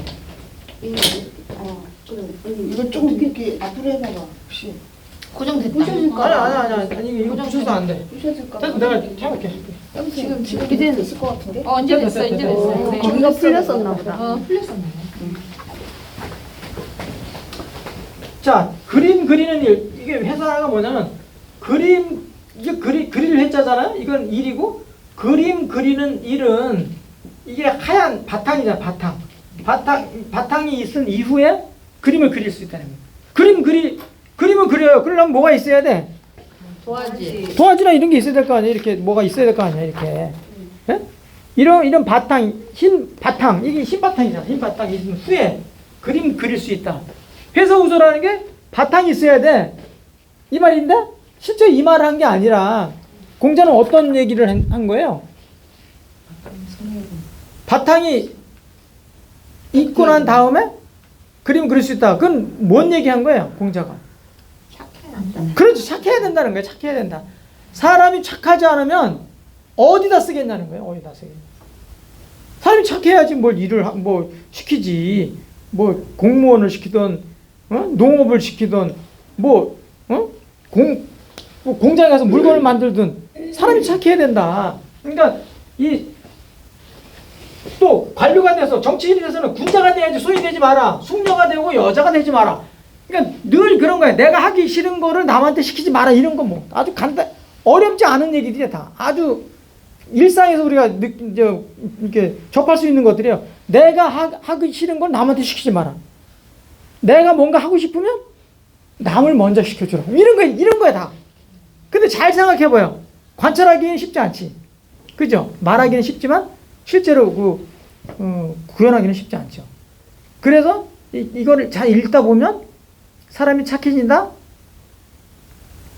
[SPEAKER 5] 이거 조금 이렇게 앞으로 해봐봐. 혹시
[SPEAKER 1] 부셔질까?
[SPEAKER 2] 아니 이거 붙여서 안 돼.
[SPEAKER 5] 부셔질까?
[SPEAKER 2] 됐어, 내가 해볼게.
[SPEAKER 5] 지금 이제는 있을 것 같은데?
[SPEAKER 4] 이제 됐어. 네.
[SPEAKER 1] 거기가 풀렸었나 보다.
[SPEAKER 4] 풀렸었네.
[SPEAKER 2] 자, 그림 그리는 일, 이게 회사가 뭐냐면 그림 이게 그릴 회자잖아요. 이건 일이고 그림 그리는 일은 이게 하얀 바탕이잖아. 바탕이 있은 이후에 그림을 그릴 수 있다는 거예요. 그림을 그려요. 그러려면 뭐가 있어야 돼? 도화지나 이런 게 있어야 될 거 아니에요. 이렇게 뭐가 있어야 될 거 아니에요. 이렇게. 예? 이런 바탕, 흰 바탕, 이게 흰 바탕이잖아. 흰 바탕이 있는 후에 그림 그릴 수 있다. 회사 우소라는 게 바탕이 있어야 돼. 이 말인데 실제 이 말을 한 게 아니라 공자는 어떤 얘기를 한 거예요? 바탕이 있고 난 다음에 그림 그릴 수 있다. 그건 뭔 얘기한 거예요? 공자가. 그렇죠. 착해야 된다는 거예요. 착해야 된다. 사람이 착하지 않으면 어디다 쓰겠냐는 거예요. 어디다 쓰겠냐. 사람이 착해야지 뭘 일을 뭐 시키지. 뭐 공무원을 시키든 농업을 시키든 뭐 공장에 가서 물건을 만들든 사람이 착해야 된다. 그러니까 또 관료가 돼서 정치인이 돼서는 군자가 돼야지 소위 되지 마라. 숙녀가 되고 여자가 되지 마라. 그러니까 늘 그런 거야. 내가 하기 싫은 거를 남한테 시키지 마라. 이런 거 뭐 아주 어렵지 않은 얘기들이야 다. 아주 일상에서 우리가 이렇게 접할 수 있는 것들이에요. 내가 하기 싫은 건 남한테 시키지 마라. 내가 뭔가 하고 싶으면 남을 먼저 시켜주라. 이런 거야 다. 근데 잘 생각해봐요. 관찰하기는 쉽지 않지. 그죠? 말하기는 쉽지만 실제로 구현하기는 쉽지 않죠. 그래서 이거를 잘 읽다 보면 사람이 착해진다?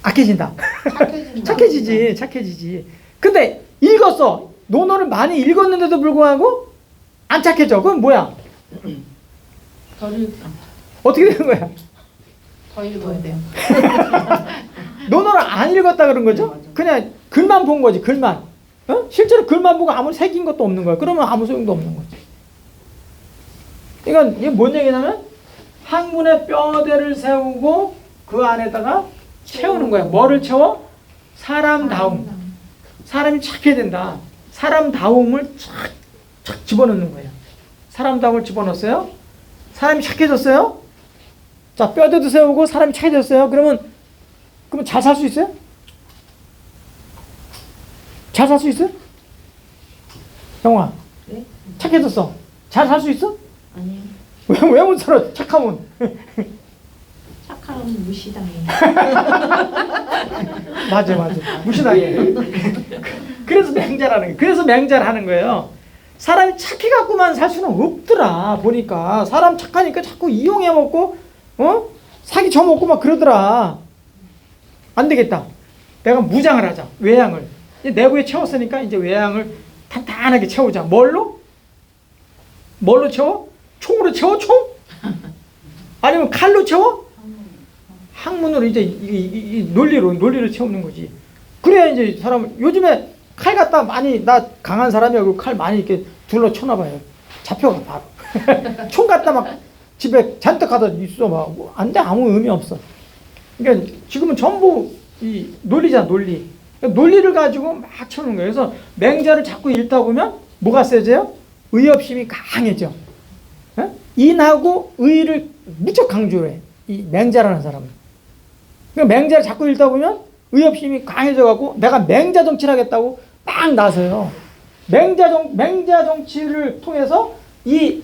[SPEAKER 2] 악해진다? 착해지지. 근데 읽었어. 논어를 많이 읽었는데도 불구하고 안 착해져. 그건 뭐야? 어떻게 되는 거야?
[SPEAKER 4] 더 읽어야 돼요.
[SPEAKER 2] 논어를 안 읽었다 그런 거죠? 그냥 글만 본 거지, 글만. 실제로 글만 보고 아무 새긴 것도 없는 거야. 그러면 아무 소용도 없는 거지. 이게 뭔 얘기냐면 학문의 뼈대를 세우고 그 안에다가 채우는 거야. 뭐를 채워? 사람다움. 사람이 착해야 된다. 사람다움을 착 집어넣는 거예요. 사람다움을 집어넣었어요. 사람이 착해졌어요. 자, 뼈대도 세우고 사람이 착해졌어요. 그러면 잘 살 수 있어요? 잘 살 수 있어요? 영화.
[SPEAKER 5] 네?
[SPEAKER 2] 착해졌어. 잘 살 수 있어?
[SPEAKER 5] 아니요.
[SPEAKER 2] 왜 못 살아? 착하면.
[SPEAKER 5] 착하면 무시당해.
[SPEAKER 2] 맞아. 무시당해. 그래서 맹자라는 거예요. 그래서 맹자를 하는 거예요. 사람이 착해갖고만 살 수는 없더라. 보니까 사람 착하니까 자꾸 이용해 먹고 사기 쳐먹고 막 그러더라. 안 되겠다. 내가 무장을 하자. 외양을. 이제 내부에 채웠으니까 이제 외양을 탄탄하게 채우자. 뭘로 채워? 총으로 채워? 총? 아니면 칼로 채워? 학문으로 이제 이 논리로 채우는 거지. 그래야 이제 사람을 요즘에 칼 갖다 많이 나 강한 사람이고 칼 많이 이렇게 둘러 쳐놔봐요. 잡혀가 바로. 총 갖다 막 집에 잔뜩 갖다 있어 막 안 돼. 아무 의미 없어. 그러니까 지금은 전부 이 논리잖아. 논리를 가지고 막 채우는 거예요. 그래서 맹자를 자꾸 읽다 보면 뭐가 세져요? 의협심이 강해져. 인하고 의를 무척 강조해. 이 맹자라는 사람은. 그러니까 맹자를 자꾸 읽다 보면 의협심이 강해져갖고 내가 맹자 정치를 하겠다고 막 나서요. 맹자 정치를 통해서 이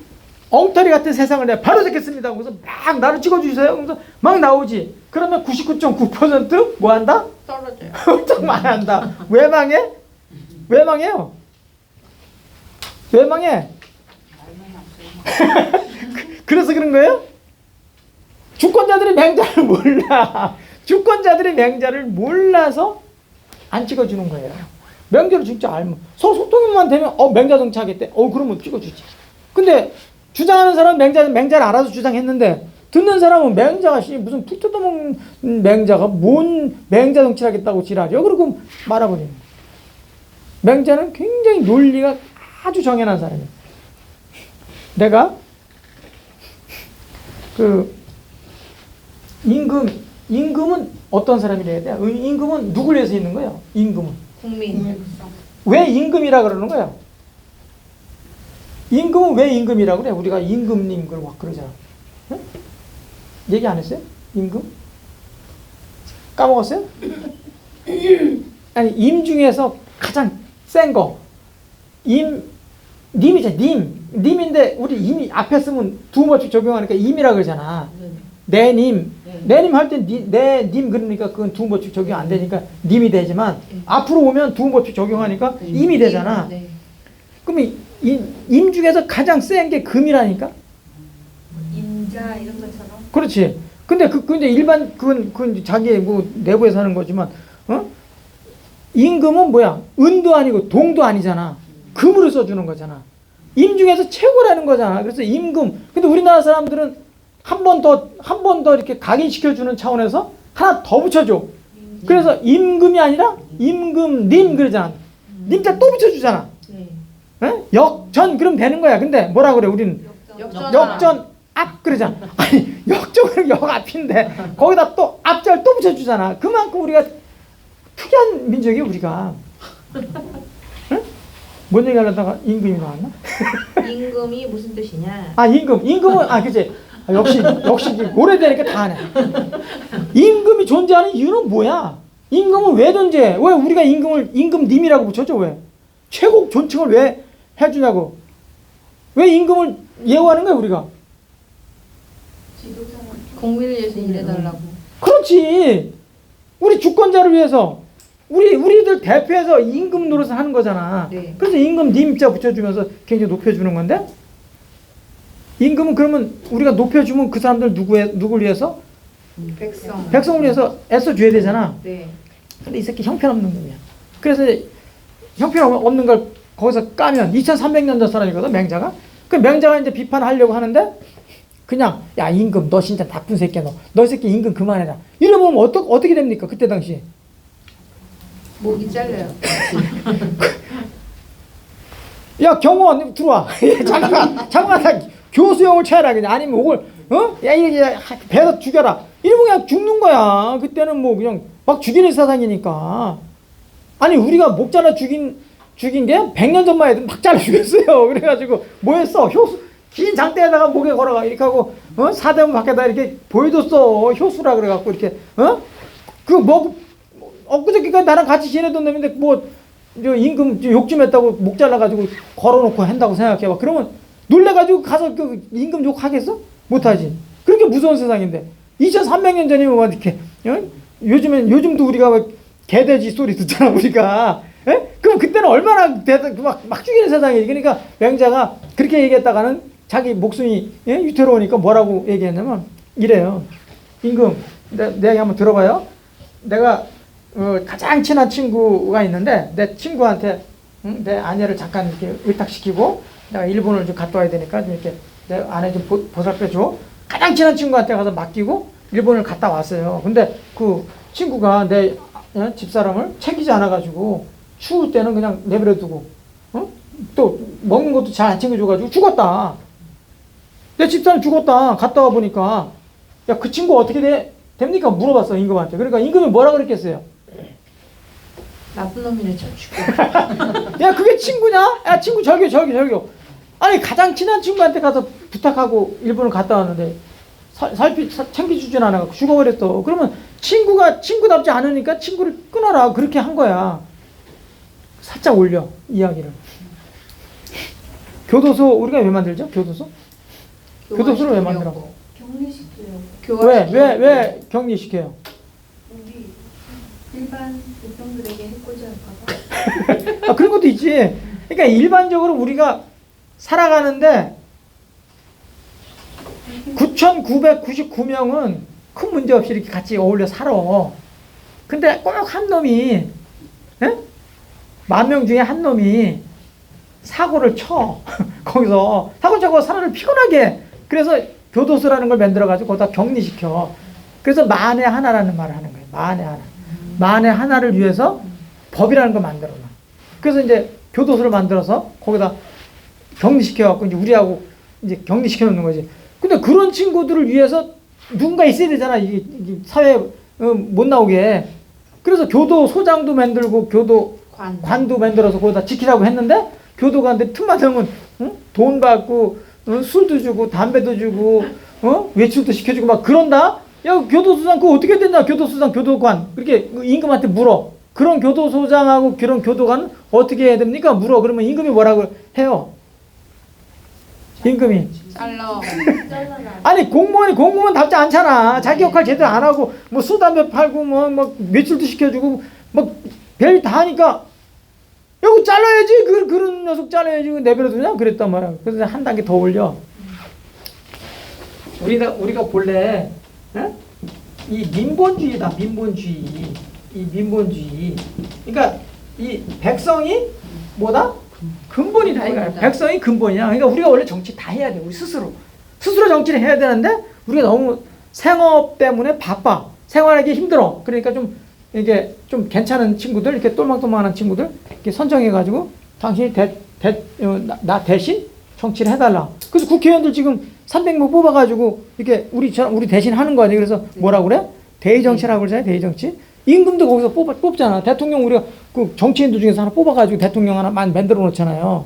[SPEAKER 2] 엉터리 같은 세상을 내가 바로 잡겠습니다. 그래서 막 나를 찍어주세요. 그래서 막 나오지. 그러면 99.9% 뭐 한다?
[SPEAKER 4] 떨어져요.
[SPEAKER 2] 엄청 망한다. 왜 망해? 왜 망해요? 왜 망해? 그래서 그런 거예요? 주권자들이 맹자를 몰라. 주권자들이 맹자를 몰라서 안 찍어주는 거예요. 맹자를 진짜 알면 서로 소통만 되면 맹자 정치하겠대. 그러면 찍어주지. 근데 주장하는 사람은 맹자를 알아서 주장했는데 듣는 사람은 맹자가 무슨 툭 뜯어먹는 맹자가 뭔 맹자 정치를 하겠다고 지랄이요? 그러고 말아버리는 거예요. 맹자는 굉장히 논리가 아주 정연한 사람이에요. 내가 임금은 어떤 사람이 돼야 돼? 임금은 누굴 위해서 있는 거예요? 임금은
[SPEAKER 4] 국민.
[SPEAKER 2] 왜 임금이라 그러는 거예요? 임금은 왜 임금이라 그래? 우리가 임금님 그러고 그러잖아. 응? 얘기 안 했어요? 임금? 까먹었어요? 아니 임 중에서 가장 센 거. 님이죠. 님인데 우리 임이 앞에 쓰면 두음법칙 적용하니까 임이라 그러잖아. 내 님. 내 님 할 때 내 님 그러니까 그건 두음법칙 적용 안 되니까 님이 되지만 앞으로 오면 두음법칙 적용하니까 임이 되잖아.
[SPEAKER 4] 네.
[SPEAKER 2] 그럼 임 중에서 가장 센 게 금이라니까?
[SPEAKER 5] 임자 이런 것처럼.
[SPEAKER 2] 그렇지. 근데 근데 일반 그건 자기의 뭐 내부에서 하는 거지만 임금은 뭐야? 은도 아니고 동도 아니잖아. 금으로 써주는 거잖아. 임 중에서 최고라는 거잖아. 그래서 임금. 근데 우리나라 사람들은 한 번 더 이렇게 각인시켜주는 차원에서 하나 더 붙여줘. 그래서 임금이 아니라 임금님 그러잖아. 님자 또 붙여주잖아.
[SPEAKER 4] 네.
[SPEAKER 2] 역전 그럼 되는 거야. 근데 뭐라 그래 우리는? 역전 앞 그러잖아. 아니 역전은 역 앞인데 거기다 또 앞절 또 붙여주잖아. 그만큼 우리가 특이한 민족이 우리가. 응? 뭔 얘기 하려다가 임금이 나왔나?
[SPEAKER 4] 임금이 무슨 뜻이냐?
[SPEAKER 2] 아 임금은 그치. 역시 오래되니까 다 하네. 임금이 존재하는 이유는 뭐야? 임금은 왜 존재해? 왜 우리가 임금님이라고 붙였죠? 왜? 최고 존칭을 왜 해주냐고? 왜 임금을 예우하는 거야 우리가?
[SPEAKER 4] 공민을 위해서 일해달라고.
[SPEAKER 2] 그렇지. 우리 주권자를 위해서 우리들 대표해서 임금 노릇을 하는 거잖아.
[SPEAKER 4] 네.
[SPEAKER 2] 그래서 임금님자 붙여주면서 굉장히 높여주는 건데 임금은 그러면 우리가 높여주면 그 사람들 누굴 위해서? 백성을 위해서 애써줘야 되잖아.
[SPEAKER 4] 네.
[SPEAKER 2] 근데 이 새끼 형편없는 놈이야. 그래서 형편없는 걸 거기서 까면 2300년 전 사람이거든 맹자가. 그 맹자가 이제 비판하려고 하는데 그냥 야 임금 너 진짜 나쁜 새끼야 너 새끼 임금 그만해라. 이러면 어떻게 됩니까 그때 당시?
[SPEAKER 4] 목이 잘려요.
[SPEAKER 2] 야 경호원 들어와. 잠깐 교수형을 쳐라 그냥 아니면 이걸 야 이게 배서 죽여라. 이러면 그냥 죽는 거야. 그때는 뭐 그냥 막 죽이는 세상이니까. 아니 우리가 목 잘라 죽인 게 100년 전만 해도 막 잘라 죽였어요. 그래가지고 뭐 했어? 긴 장대에다가 목에 걸어가 이렇게 하고 사대문 밖에다 이렇게 보여줬어. 효수라 그래갖고 이렇게 엊그저께까지 나랑 같이 지내던 놈인데 뭐 임금 욕 좀 했다고 목 잘라가지고 걸어놓고 한다고 생각해봐. 그러면 놀래가지고 가서 그 임금 욕하겠어? 못하지. 그렇게 무서운 세상인데 2300년 전이면 막 이렇게 요즘도 우리가 개돼지 소리 듣잖아 우리가. 그럼 그때는 얼마나 막 죽이는 세상이지. 그러니까 맹자가 그렇게 얘기했다가는 자기 목숨이 위태로우니까 뭐라고 얘기했냐면 이래요. 임금 내 얘기 한번 들어봐요. 내가 가장 친한 친구가 있는데 내 친구한테 내 아내를 잠깐 이렇게 의탁시키고 내가 일본을 좀 갔다 와야 되니까 좀 이렇게 내 아내 좀 보살펴줘. 가장 친한 친구한테 가서 맡기고 일본을 갔다 왔어요. 근데 그 친구가 내 집사람을 챙기지 않아가지고 추울 때는 그냥 내버려두고 또 먹는 것도 잘 안 챙겨줘가지고 죽었다. 내 집사람 죽었다. 갔다 와 보니까 야 그 친구 어떻게 됩니까? 물어봤어 임금한테. 그러니까 임금이 뭐라 그랬겠어요?
[SPEAKER 4] 나쁜 놈이네 저 죽여.
[SPEAKER 2] 야 그게 친구냐? 야 친구 저기요. 아니 가장 친한 친구한테 가서 부탁하고 일본을 갔다 왔는데 챙겨주진 않아갖고 죽어버렸어. 그러면 친구가 친구답지 않으니까 친구를 끊어라. 그렇게 한 거야. 살짝 올려 이야기를. 교도소 우리가 왜 만들죠? 교도소를 왜 만들어?
[SPEAKER 5] 격리시키려고.
[SPEAKER 2] 왜 격리시켜요?
[SPEAKER 5] 우리 일반 백성들에게 해코지 할까봐.
[SPEAKER 2] 그런 것도 있지. 그러니까 일반적으로 우리가 살아가는데 9,999명은 큰 문제 없이 이렇게 같이 어울려 살아. 근데 꼭 한 놈이 10,000명 중에 한 놈이 사고를 쳐. 거기서 사고 쳐서 사람을 피곤하게. 그래서 교도소라는 걸 만들어가지고 거기다 격리시켜. 그래서 만에 하나라는 말을 하는 거예요. 만에 하나. 만에 하나를 위해서 법이라는 걸 만들어놔. 그래서 이제 교도소를 만들어서 거기다 격리시켜갖고 이제 우리하고 이제 격리시켜 놓는 거지. 근데 그런 친구들을 위해서 누군가 있어야 되잖아. 이게 사회에 못 나오게. 그래서 교도소장도 만들고 교도관도 만들어서 거기다 지키라고 했는데 교도관들 틈만 되면 돈 받고 술도 주고 담배도 주고 외출도 시켜주고 막 그런다. 야, 교도소장 그거 어떻게 된다? 교도소장 교도관 그렇게 임금한테 물어. 그런 교도소장하고 그런 교도관은 어떻게 해야 됩니까? 물어. 그러면 임금이 뭐라고 해요? 임금이
[SPEAKER 4] 잘라.
[SPEAKER 2] 아니 공무원 답지 않잖아. 자기 역할 제대로 안 하고 뭐 술 담배 팔고 뭐 매출도 시켜주고 뭐 별 다 하니까 이거 잘라야지. 그런 녀석 잘라야지. 내버려 두냐? 그랬단 말이야. 그래서 한 단계 더 올려. 우리가 본래 이 민본주의다. 민본주의. 이 민본주의. 그러니까 이 백성이 뭐다? 근본이다 이거야. 백성이 근본이야. 그러니까 우리가 원래 정치 다 해야 돼. 우리 스스로 정치를 해야 되는데 우리가 너무 생업 때문에 바빠. 생활하기 힘들어. 그러니까 좀 이게 좀 괜찮은 친구들, 이렇게 똘망똘망한 친구들 이렇게 선정해가지고 당신이 나 대신 정치를 해달라. 그래서 국회의원들 지금 300명 뽑아가지고 이렇게 우리 대신 하는 거 아니에요? 그래서 뭐라고 그래? 대의정치라고 그러잖아요. 대의정치. 임금도 거기서 뽑잖아. 대통령 우리가 그 정치인들 중에서 하나 뽑아가지고 대통령 하나 만들어 놓잖아요.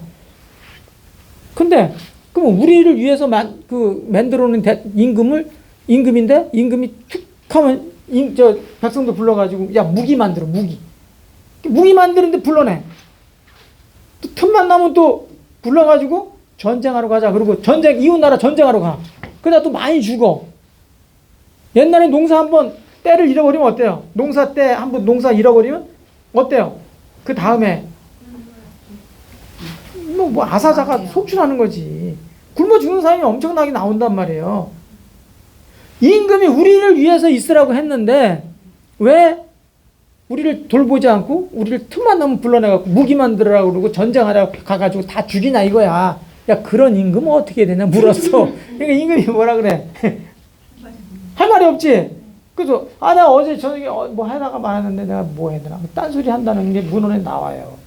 [SPEAKER 2] 근데 그럼 우리를 위해서 만들어 놓은 임금인데 임금이 툭 하면 백성들 불러가지고 야 무기 만들어. 무기 만드는데 불러내. 또 틈만 나면 또 불러가지고 전쟁하러 가자. 그리고 이웃나라 전쟁하러 가. 그러다 또 많이 죽어. 옛날에 농사 한번 때를 잃어버리면 어때요? 농사 때 한번 농사 잃어버리면 어때요? 그 다음에 뭐 아사자가 속출하는 거지. 굶어 죽는 사람이 엄청나게 나온단 말이에요. 임금이 우리를 위해서 있으라고 했는데 왜 우리를 돌보지 않고 우리를 틈만 나면 불러내갖고 무기 만들으라고 그러고 전쟁하라고 가가지고 다 죽이냐 이거야. 야 그런 임금은 어떻게 해야 되냐 물었어. 그러니까 임금이 뭐라 그래? 할 말이 없지. 그래서 나 어제 저녁에 뭐 하다가 말았는데 내가 뭐 해야 되나 딴소리 한다는 게 문헌에 나와요.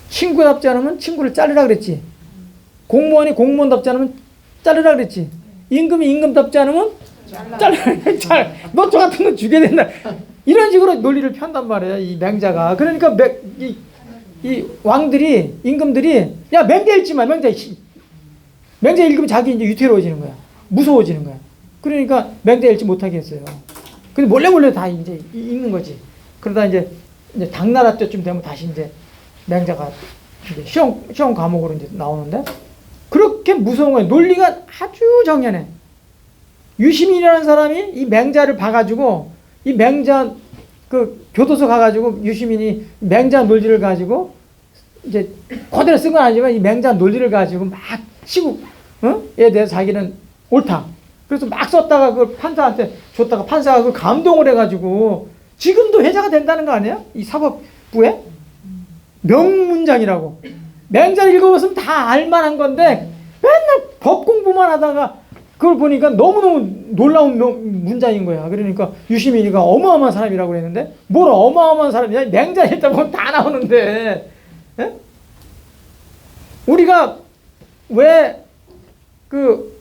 [SPEAKER 2] 친구답지 않으면 친구를 자르라 그랬지. 공무원이 공무원답지 않으면 자르라 그랬지. 임금이 임금답지 않으면 자르라. 너 저 같은 거 죽여야 된다. 이런 식으로 논리를 편단 말이야 이 맹자가. 그러니까 이 왕들이 임금들이 야 맹자 읽지 마. 맹자 읽으면 자기 이제 유태로워지는 거야. 무서워지는 거야. 그러니까 맹자 읽지 못하게 했어요. 근데 몰래 다 이제 읽는 거지. 그러다 이제 당나라 때쯤 되면 다시 이제 맹자가 이제 시험 과목으로 이제 나오는데 그렇게 무서운 거예요. 논리가 아주 정연해. 유시민이라는 사람이 이 맹자를 봐가지고 이 맹자 그 교도소 가가지고 유시민이 맹자 논리를 가지고 이제 그대로 쓴 건 아니지만 이 맹자 논리를 가지고 막 치고 에 대해서 자기는 옳다. 그래서 막 썼다가 그걸 판사한테 줬다가 판사가 그걸 감동을 해가지고 지금도 회자가 된다는 거 아니에요? 이 사법부에 명문장이라고. 맹자를 읽어봤으면 다 알만한 건데 맨날 법 공부만 하다가 그걸 보니까 너무너무 놀라운 문장인 거야. 그러니까 유시민이가 어마어마한 사람이라고 그랬는데 뭘 어마어마한 사람이야? 맹자 읽다 보면 다 나오는데 에? 우리가 왜 그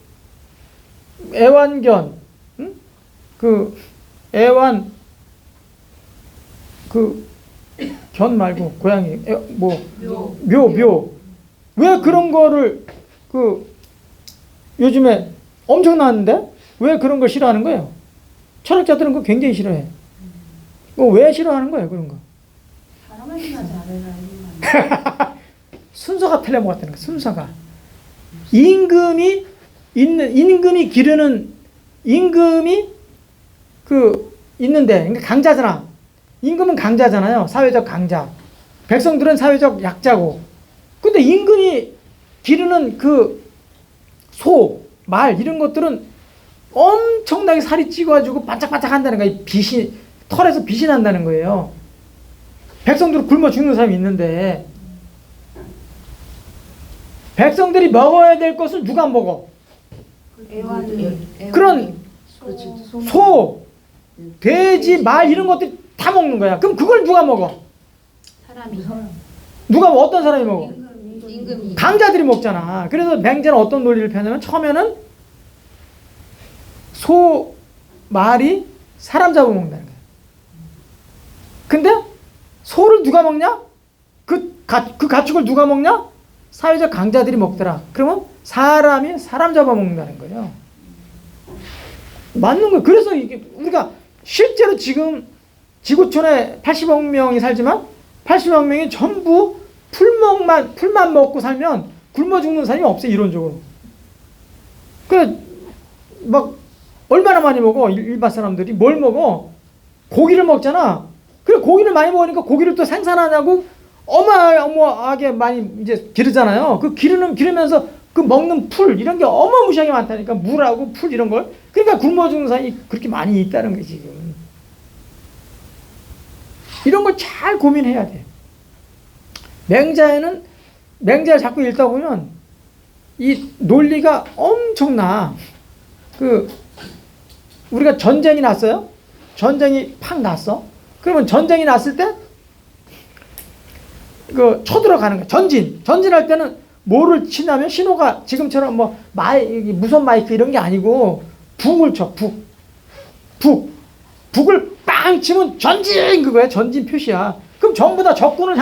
[SPEAKER 2] 애완견 그 애완 그 견 말고 고양이 묘 왜 그런 거를 그 요즘에 엄청 나왔는데 왜 그런 걸 싫어하는 거예요? 철학자들은 그거 굉장히 싫어해. 왜 싫어하는 거예요 그런 거?
[SPEAKER 1] 사람한테나 잘해라.
[SPEAKER 2] 순서가 틀려먹었다는 거야. 순서가 임금이 기르는 임금이 그 있는데 그러니까 강자잖아. 임금은 강자잖아요. 사회적 강자. 백성들은 사회적 약자고. 근데 임금이 기르는 그 소, 말 이런 것들은 엄청나게 살이 찌가지고 반짝반짝 한다는 거야. 털에서 빛이 난다는 거예요. 백성들은 굶어 죽는 사람이 있는데 백성들이 먹어야 될 것을 누가 먹어? 그런 소, 돼지, 말 이런 것들이 다 먹는 거야. 그럼 그걸 누가 먹어?
[SPEAKER 4] 사람이.
[SPEAKER 2] 어떤 사람이 먹어?
[SPEAKER 4] 임금이.
[SPEAKER 2] 강자들이 먹잖아. 그래서 맹자는 어떤 논리를 펴냐면 처음에는 소, 말이 사람 잡아먹는다는 거야. 근데 소를 누가 먹냐? 그 가축을 누가 먹냐? 사회적 강자들이 먹더라. 그러면 사람이 사람 잡아먹는다는 거예요. 맞는 거예요. 그래서 이게 우리가 실제로 지금 지구촌에 80억 명이 살지만 80억 명이 전부 풀만 먹고 살면 굶어 죽는 사람이 없어요, 이론적으로. 막 얼마나 많이 먹어, 일반 사람들이. 뭘 먹어? 고기를 먹잖아. 그래, 고기를 많이 먹으니까 고기를 또 생산하냐고 어마어마하게 많이 이제 기르잖아요. 그 기르면서 그 먹는 풀 이런 게 어마무시하게 많다니까. 물하고 풀 이런 걸. 그러니까 굶어 죽는 사람이 그렇게 많이 있다는 거지 지금. 이런 걸 잘 고민해야 돼. 맹자를 자꾸 읽다 보면 이 논리가 엄청나. 우리가 전쟁이 났어요. 전쟁이 팍 났어. 그러면 전쟁이 났을 때 쳐들어가는 거야. 전진할 때는 뭐를 치냐면 신호가 지금처럼 뭐 무선 마이크 이런 게 아니고 북을 쳐. 북을 빵 치면 전진 그거야. 전진 표시야. 그럼 전부 다 적군을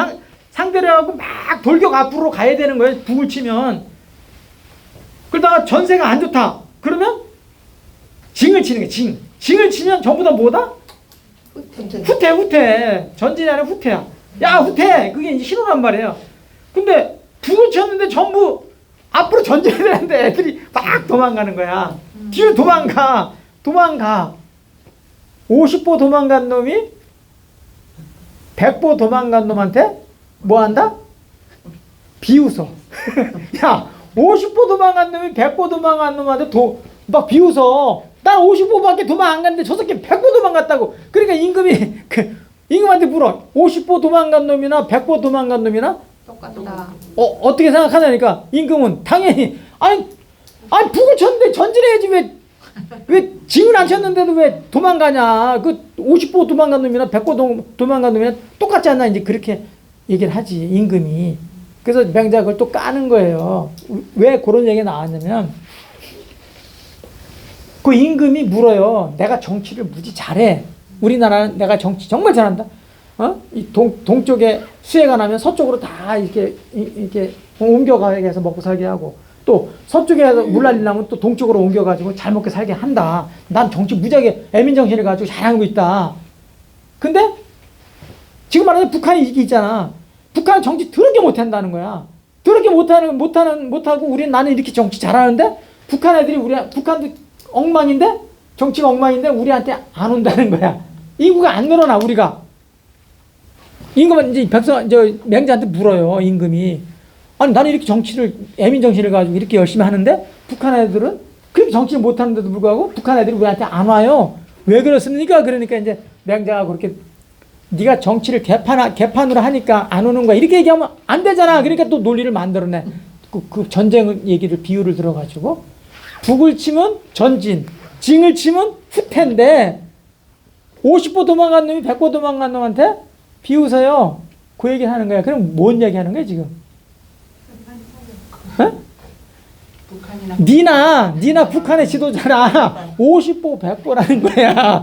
[SPEAKER 2] 상대로 하고 막 돌격 앞으로 가야 되는 거예요. 북을 치면. 그러다가 전세가 안 좋다. 그러면 징을 치는 거야. 징을 치면 전부 다 뭐다? 후퇴. 전진이 아니라 후퇴야. 야, 후퇴! 그게 이제 신호란 말이에요. 근데 북을 쳤는데 전부 앞으로 전진해야 되는데 애들이 막 도망가는 거야. 뒤로 도망가. 50보 도망간 놈이 100보 도망간 놈한테 뭐 한다? 비웃어. 야, 50보 도망간 놈이 100보 도망간 놈한테 막 비웃어. 난 50보밖에 도망 안 갔는데 저 새끼 100보 도망갔다고. 그러니까 임금한테 물어. 50보 도망간 놈이나 100보 도망간 놈이나
[SPEAKER 4] 똑같다.
[SPEAKER 2] 어떻게 생각하냐니까 임금은 당연히 아니 북을 쳤는데 전진해야지 왜 징을 안 쳤는데도 왜 도망가냐. 그 50보 도망간 놈이나 100보 도망간 놈이나 똑같지 않나 이제 그렇게 얘기를 하지 임금이. 그래서 맹자가 그걸 또 까는 거예요. 왜 그런 얘기가 나왔냐면 그 임금이 물어요. 내가 정치를 무지 잘해. 우리나라는 내가 정치 정말 잘한다. 이 동쪽에 수해가 나면 서쪽으로 다 이렇게 옮겨가게 해서 먹고 살게 하고 또 서쪽에 물난리 나면 또 동쪽으로 옮겨가지고 잘 먹게 살게 한다. 난 정치 무지하게 애민정신을 가지고 잘하고 있다. 근데 지금 말하는 북한이 이게 있잖아. 북한은 정치 더럽게 못한다는 거야. 더럽게 못하고 나는 이렇게 정치 잘하는데 북한 애들이 북한도 엉망인데 정치가 엉망인데 우리한테 안 온다는 거야. 인구가 안 늘어나 우리가. 임금은 이제 맹자한테 물어요. 임금이. 아니 나는 이렇게 애민정신을 가지고 이렇게 열심히 하는데 북한 애들은 그렇게 정치를 못하는데도 불구하고 북한 애들이 우리한테 안 와요. 왜 그렇습니까? 그러니까 이제 맹자가 그렇게 네가 정치를 개판으로 하니까 안 오는 거야. 이렇게 얘기하면 안 되잖아. 그러니까 또 논리를 만들어내. 그 전쟁 얘기를 비유를 들어가지고 북을 치면 전진, 징을 치면 후퇴인데 50보 도망간 놈이 100보 도망간 놈한테 비웃어요. 그 얘기를 하는 거야. 그럼 뭔 얘기 하는 거야 지금? 니나 북한의 지도자라 50보 100보라는 거야.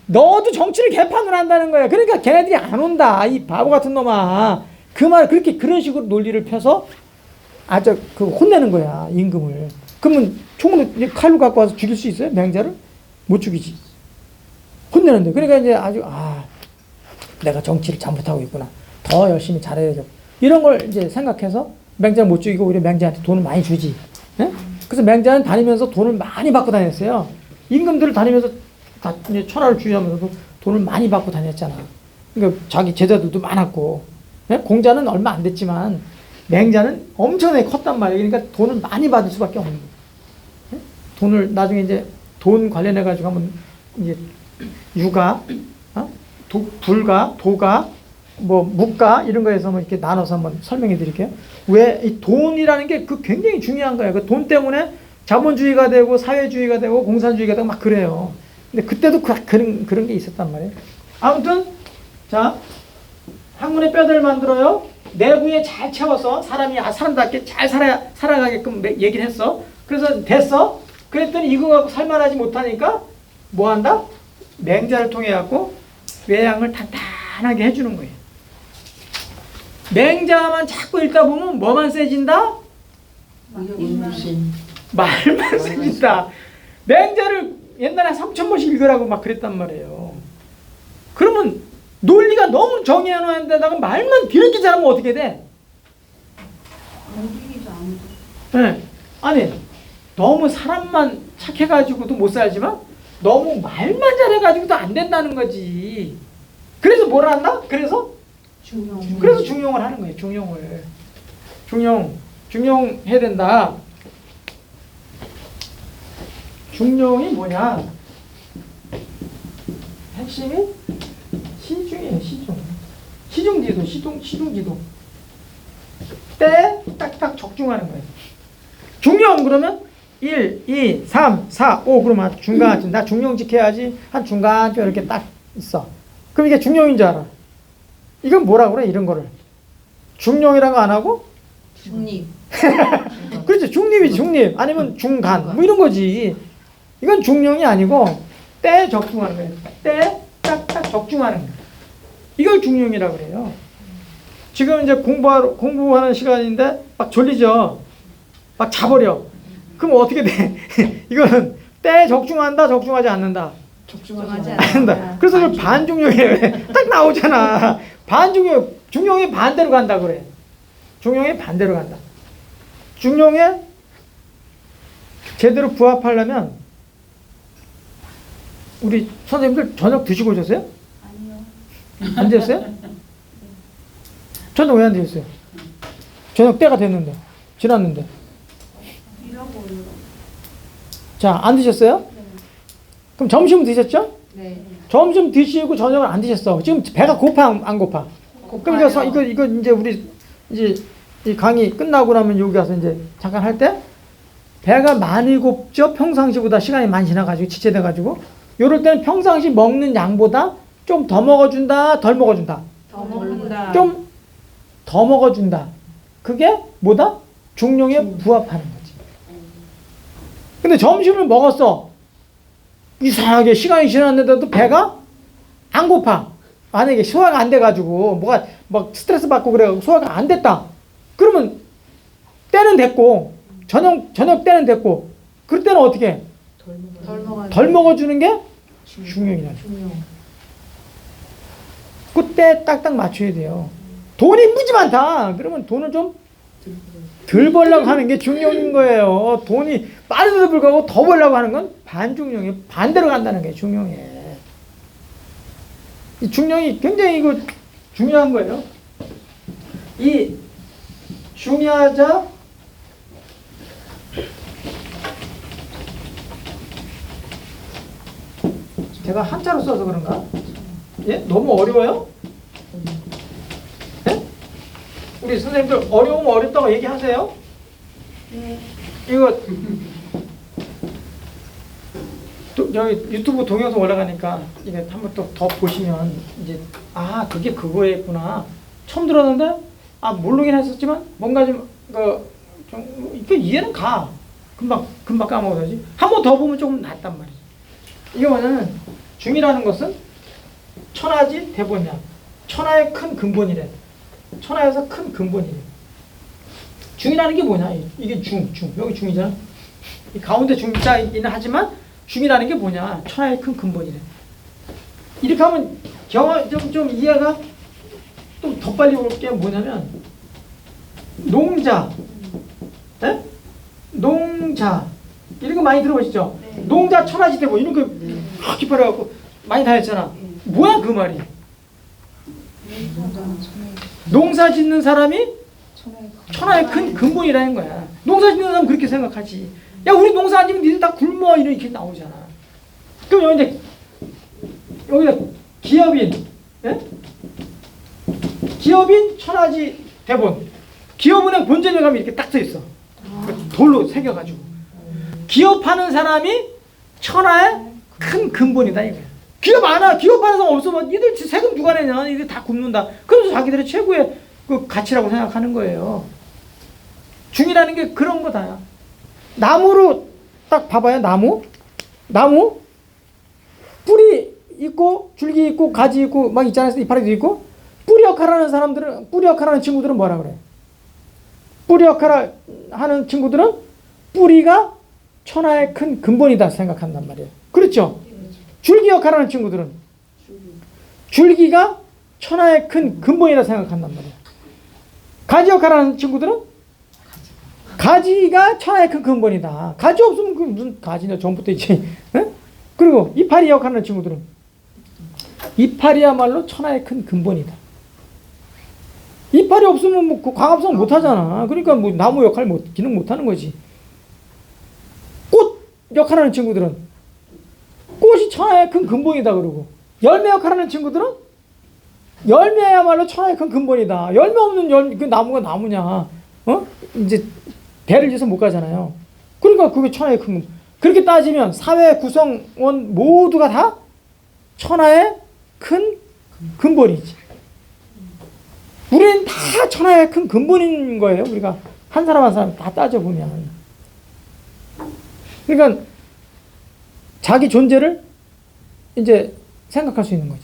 [SPEAKER 2] 너도 정치를 개판으로 한다는 거야. 그러니까 걔네들이 안 온다. 이 바보 같은 놈아. 그 말 그런 식으로 논리를 펴서 혼내는 거야 임금을. 그러면 총으로 칼로 갖고 와서 죽일 수 있어요? 맹자를? 못 죽이지. 혼내는데. 그러니까 이제 내가 정치를 잘못하고 있구나. 더 열심히 잘해야죠. 이런 걸 이제 생각해서 맹자를 못 죽이고 우리 맹자한테 돈을 많이 주지. 예? 그래서 맹자는 다니면서 돈을 많이 받고 다녔어요. 임금들을 다니면서 다 이제 천하를 주의하면서도 돈을 많이 받고 다녔잖아. 그러니까 자기 제자들도 많았고. 예? 공자는 얼마 안 됐지만 맹자는 엄청나게 컸단 말이에요. 그러니까 돈을 많이 받을 수밖에 없는 거예요. 예? 돈을 나중에 이제 돈 관련해 가지고 한번 이제 유가, 불가, 도가, 뭐 묵가 이런 거에서 뭐 이렇게 나눠서 한번 설명해 드릴게요. 왜 이 돈이라는 게 굉장히 중요한 거예요. 그 돈 때문에 자본주의가 되고 사회주의가 되고 공산주의가 되고 막 그래요. 근데 그때도 그런 게 있었단 말이에요. 아무튼 자 학문의 뼈대를 만들어요. 내부에 잘 채워서 사람답게 잘 살아가게끔 얘기를 했어. 그래서 됐어. 그랬더니 이거 갖고 살만하지 못하니까 뭐 한다? 맹자를 통해 갖고 외양을 탄탄하게 해주는 거예요. 맹자만 자꾸 읽다 보면 뭐만 세진다? 말만 세진다. 맹자를 옛날에 3,000번씩 읽으라고 막 그랬단 말이에요. 그러면 논리가 너무 정해놓은 데다가 말만 뒤늦게 잘하면 어떻게 돼?
[SPEAKER 1] 움직이지 않고.
[SPEAKER 2] 네. 아니 너무 사람만 착해가지고도 못 살지만 너무 말만 잘해가지고도 안 된다는 거지. 그래서 뭘 한다? 그래서 중용을 하는 거예요. 중용해야 된다. 중용이 뭐냐? 핵심이 시중이에요. 시중지도. 때 딱딱 적중하는 거예요. 중용 그러면 1, 2, 3, 4, 5 그러면 중간쯤 나 중용직 해야지 한 중간쯤 이렇게 딱 있어. 그럼 이게 중용인 줄 알아. 이건 뭐라고 그래? 이런 거를 중용이라고 안 하고
[SPEAKER 4] 중립.
[SPEAKER 2] 그렇지. 중립이지. 중립 아니면 중간 뭐 이런 거지. 이건 중용이 아니고 때 적중하는 거예요. 때 딱딱 적중하는 거예요. 이걸 중용이라고 그래요. 지금 이제 공부하는 시간인데 막 졸리죠. 막 자버려. 그럼 어떻게 돼? 이거는 때 적중한다, 적중하지 않는다.
[SPEAKER 4] 적중하지
[SPEAKER 2] 않는다. 그래서 그 반중용이래. 딱 나오잖아. 반중용, 중용이 반대로 간다 그래. 중용이 반대로 간다. 중용에 제대로 부합하려면 우리 선생님들 저녁 드시고 오셨어요?
[SPEAKER 1] 아니요.
[SPEAKER 2] 안 드셨어요? 저녁 왜 안 드셨어요? 저녁 때가 됐는데 지났는데.
[SPEAKER 1] 이러고.
[SPEAKER 2] 자, 안 드셨어요?
[SPEAKER 1] 네.
[SPEAKER 2] 그럼 점심 드셨죠?
[SPEAKER 4] 네.
[SPEAKER 2] 점심 드시고 저녁을 안 드셨어. 지금 배가 고파 안 고파? 그럼 이거 이제 우리 이제 이 강의 끝나고 나면 여기 가서 이제 잠깐 할 때 배가 많이 고프죠. 평상시보다 시간이 많이 지나가지고 지체돼가지고 요럴 때는 평상시 먹는 양보다 좀 더 먹어준다, 덜 먹어준다.
[SPEAKER 4] 더 먹는다.
[SPEAKER 2] 좀 더 먹어준다. 그게 뭐다? 중용에 부합하는 거지. 근데 점심을 먹었어. 이상하게 시간이 지났는데도 배가 안 고파. 만약에 소화가 안 돼가지고 뭐가 막 스트레스 받고 그래가지고 소화가 안 됐다. 그러면 때는 됐고 저녁 때는 됐고 그럴 때는 어떻게 해? 덜 먹어주는 게 중용이라는. 그때 딱딱 맞춰야 돼요. 돈이 무지 많다. 그러면 돈을 좀 덜 벌려고 하는 게 중용인 거예요. 돈이 빠르도 불구하고 더 벌려고 하는 건 반중용이에요. 반대로 간다는 게 중용이에요. 이 중용이 굉장히 이거 중요한 거예요. 이 중요하자 제가 한자로 써서 그런가? 예? 너무 어려워요? 예? 우리 선생님들 어려우면 어렵다고 얘기하세요?
[SPEAKER 1] 네.
[SPEAKER 2] 이거 여기 유튜브 동영상 올라가니까 이게 한번 또 더 보시면 이제 아 그게 그거였구나 처음 들었는데 아 모르긴 했었지만 뭔가 좀 이게 이해는 가 금방 까먹어야지 한 번 더 보면 조금 낫단 말이지. 이게 뭐냐면 중이라는 것은 천하지 대본이야. 천하의 큰 근본이래. 천하에서 큰 근본이래. 중이라는 게 뭐냐? 이게 중 여기 중이잖아. 이 가운데 중자이긴 하지만 중이라는 게 뭐냐? 천하의 큰 근본이래. 이렇게 하면 좀 이해가 좀 더 빨리 올 게 뭐냐면 농자, 네? 농자 이런 거 많이 들어보시죠?
[SPEAKER 1] 네.
[SPEAKER 2] 농자 천하지 대본 이런 거 깊어져갖고 많이 다 했잖아. 뭐야 그 말이? 농사 짓는 사람이 천하의 큰 근본이라는 거야. 농사 짓는 사람은 그렇게 생각하지. 야 우리 농사 안 지면 니들 다 굶어 이렇게 나오잖아. 그럼 여기다 기업인, 예? 기업인 천하지 대본. 기업은행 본전에 가면 이렇게 딱 써 있어. 돌로 새겨가지고. 기업하는 사람이 천하의 큰 근본이다 이거야. 기업 안 하, 기업하는 사람 없으면 니들 세금 누가 내냐? 이게 다 굶는다. 그러면서 자기들의 최고의 그 가치라고 생각하는 거예요. 중이라는 게 그런 거다. 나무로 딱 봐봐요. 나무 뿌리 있고 줄기 있고 가지 있고 막 있잖아요. 이파리도 있고 뿌리 역할하는 친구들은 뭐라 그래? 뿌리 역할을 하는 친구들은 뿌리가 천하의 큰 근본이다 생각한단 말이에요. 그렇죠? 그렇죠? 줄기 역할을 하는 친구들은 줄기가 천하의 큰 근본이라 생각한단 말이에요. 가지 역할을 하는 친구들은 가지가 천하의 큰 근본이다. 가지 없으면 그 무슨 가지냐 전부터 있지. 에? 그리고 이파리 역할을 하는 친구들은 이파리야말로 천하의 큰 근본이다. 이파리 없으면 뭐 그 광합성 못 하잖아. 그러니까 뭐 나무 역할 기능 못 하는 거지. 꽃 역할하는 친구들은 꽃이 천하의 큰 근본이다 그러고 열매 역할하는 친구들은 열매야말로 천하의 큰 근본이다. 열매 없는 그 나무가 나무냐? 어? 이제 배를 지어서 못 가잖아요. 그러니까 그게 천하의 큰 근본. 그렇게 따지면 사회 구성원 모두가 다 천하의 큰 근본이지. 우리는 다 천하의 큰 근본인 거예요. 우리가 한 사람 한 사람 다 따져보면. 그러니까 자기 존재를 이제 생각할 수 있는 거지.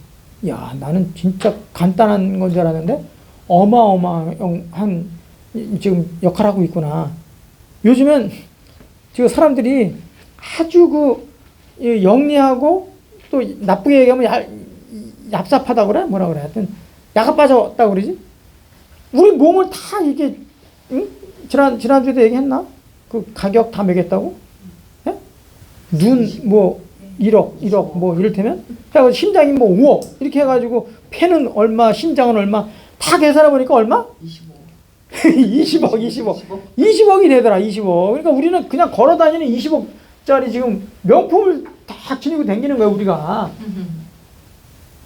[SPEAKER 2] 야, 나는 진짜 간단한 건 줄 알았는데 어마어마한 지금 역할을 하고 있구나. 요즘엔 지금 사람들이 아주 그 영리하고 또 나쁘게 얘기하면 얍삽하다 그래? 뭐라 그래? 하여튼 약가 빠졌다고 그러지? 우리 몸을 다 이게 응? 지난주에도 얘기했나? 그 가격 다 매겼다고? 예? 눈 뭐 1억 뭐 이를테면 해가지고 심장이 뭐 5억 이렇게 해가지고 폐는 얼마 심장은 얼마 다 계산해 보니까 얼마? 20억이 되더라. 20억. 그러니까 우리는 그냥 걸어 다니는 20억짜리 지금 명품을 다 지니고 다니는 거야 우리가.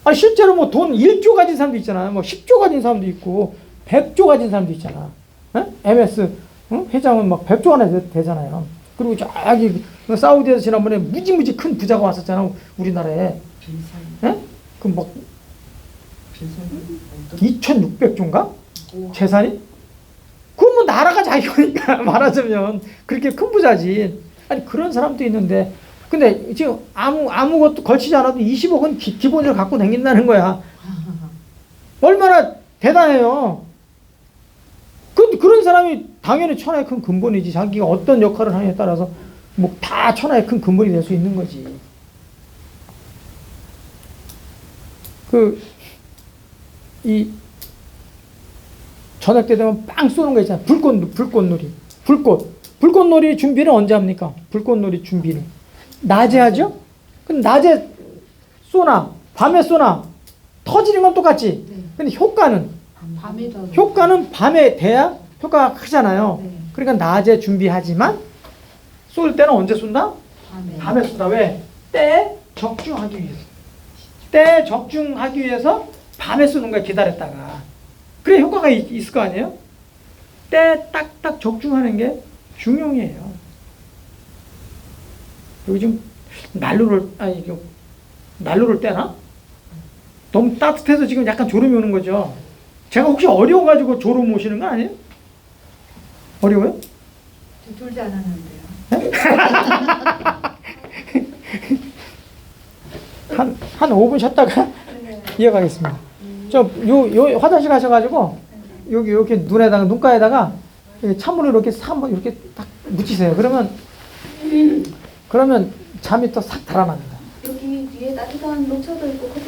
[SPEAKER 2] 아니 실제로 뭐 돈 1조 가진 사람도 있잖아요. 뭐 10조 가진 사람도 있고 100조 가진 사람도 있잖아. 에? MS 회장은 막 100조 하나 되잖아요. 그리고 저기 사우디에서 지난번에 무지무지 큰 부자가 왔었잖아 우리나라에. 그 막 2,600조인가 재산이? 그건 뭐 나라가 자기 거니까 말하자면 그렇게 큰 부자지. 아니 그런 사람도 있는데 근데 지금 아무것도 걸치지 않아도 20억은 기본적으로 갖고 다닌다는 거야. 얼마나 대단해요. 그런 사람이 당연히 천하의 큰 근본이지. 자기가 어떤 역할을 하느냐에 따라서 뭐 다 천하의 큰 근본이 될 수 있는 거지. 이 저녁 때 되면 빵 쏘는 거 있잖아. 불꽃놀이. 불꽃놀이 준비는 언제 합니까? 불꽃놀이 준비는 낮에 하죠? 그럼 낮에 쏘나 밤에 쏘나 터지는 건 똑같지. 근데 효과는 밤에 돼야 효과가 크잖아요. 그러니까 낮에 준비하지만 쏠 때는 언제 쏜다? 밤에 쏜다. 왜? 때에 적중하기 위해서. 때에 적중하기 위해서 밤에 쏘는 거야. 기다렸다가. 그래 효과가 있을 거 아니에요? 때에 딱딱 적중하는 게 중요해요. 요즘 난로를 떼나? 너무 따뜻해서 지금 약간 졸음이 오는 거죠. 제가 혹시 어려워가지고 졸음 오시는 거 아니에요? 어려워요?
[SPEAKER 5] 졸지 않았는데요.
[SPEAKER 2] 한 5분 쉬었다가 이어가겠습니다. 요 화장실 가셔가지고 여기 이렇게 눈가에다가 찬물을 이렇게 한번 이렇게 딱 묻히세요. 그러면 잠이 또 싹 달아납니다.
[SPEAKER 1] 여기 뒤에 따뜻한 녹차도 있고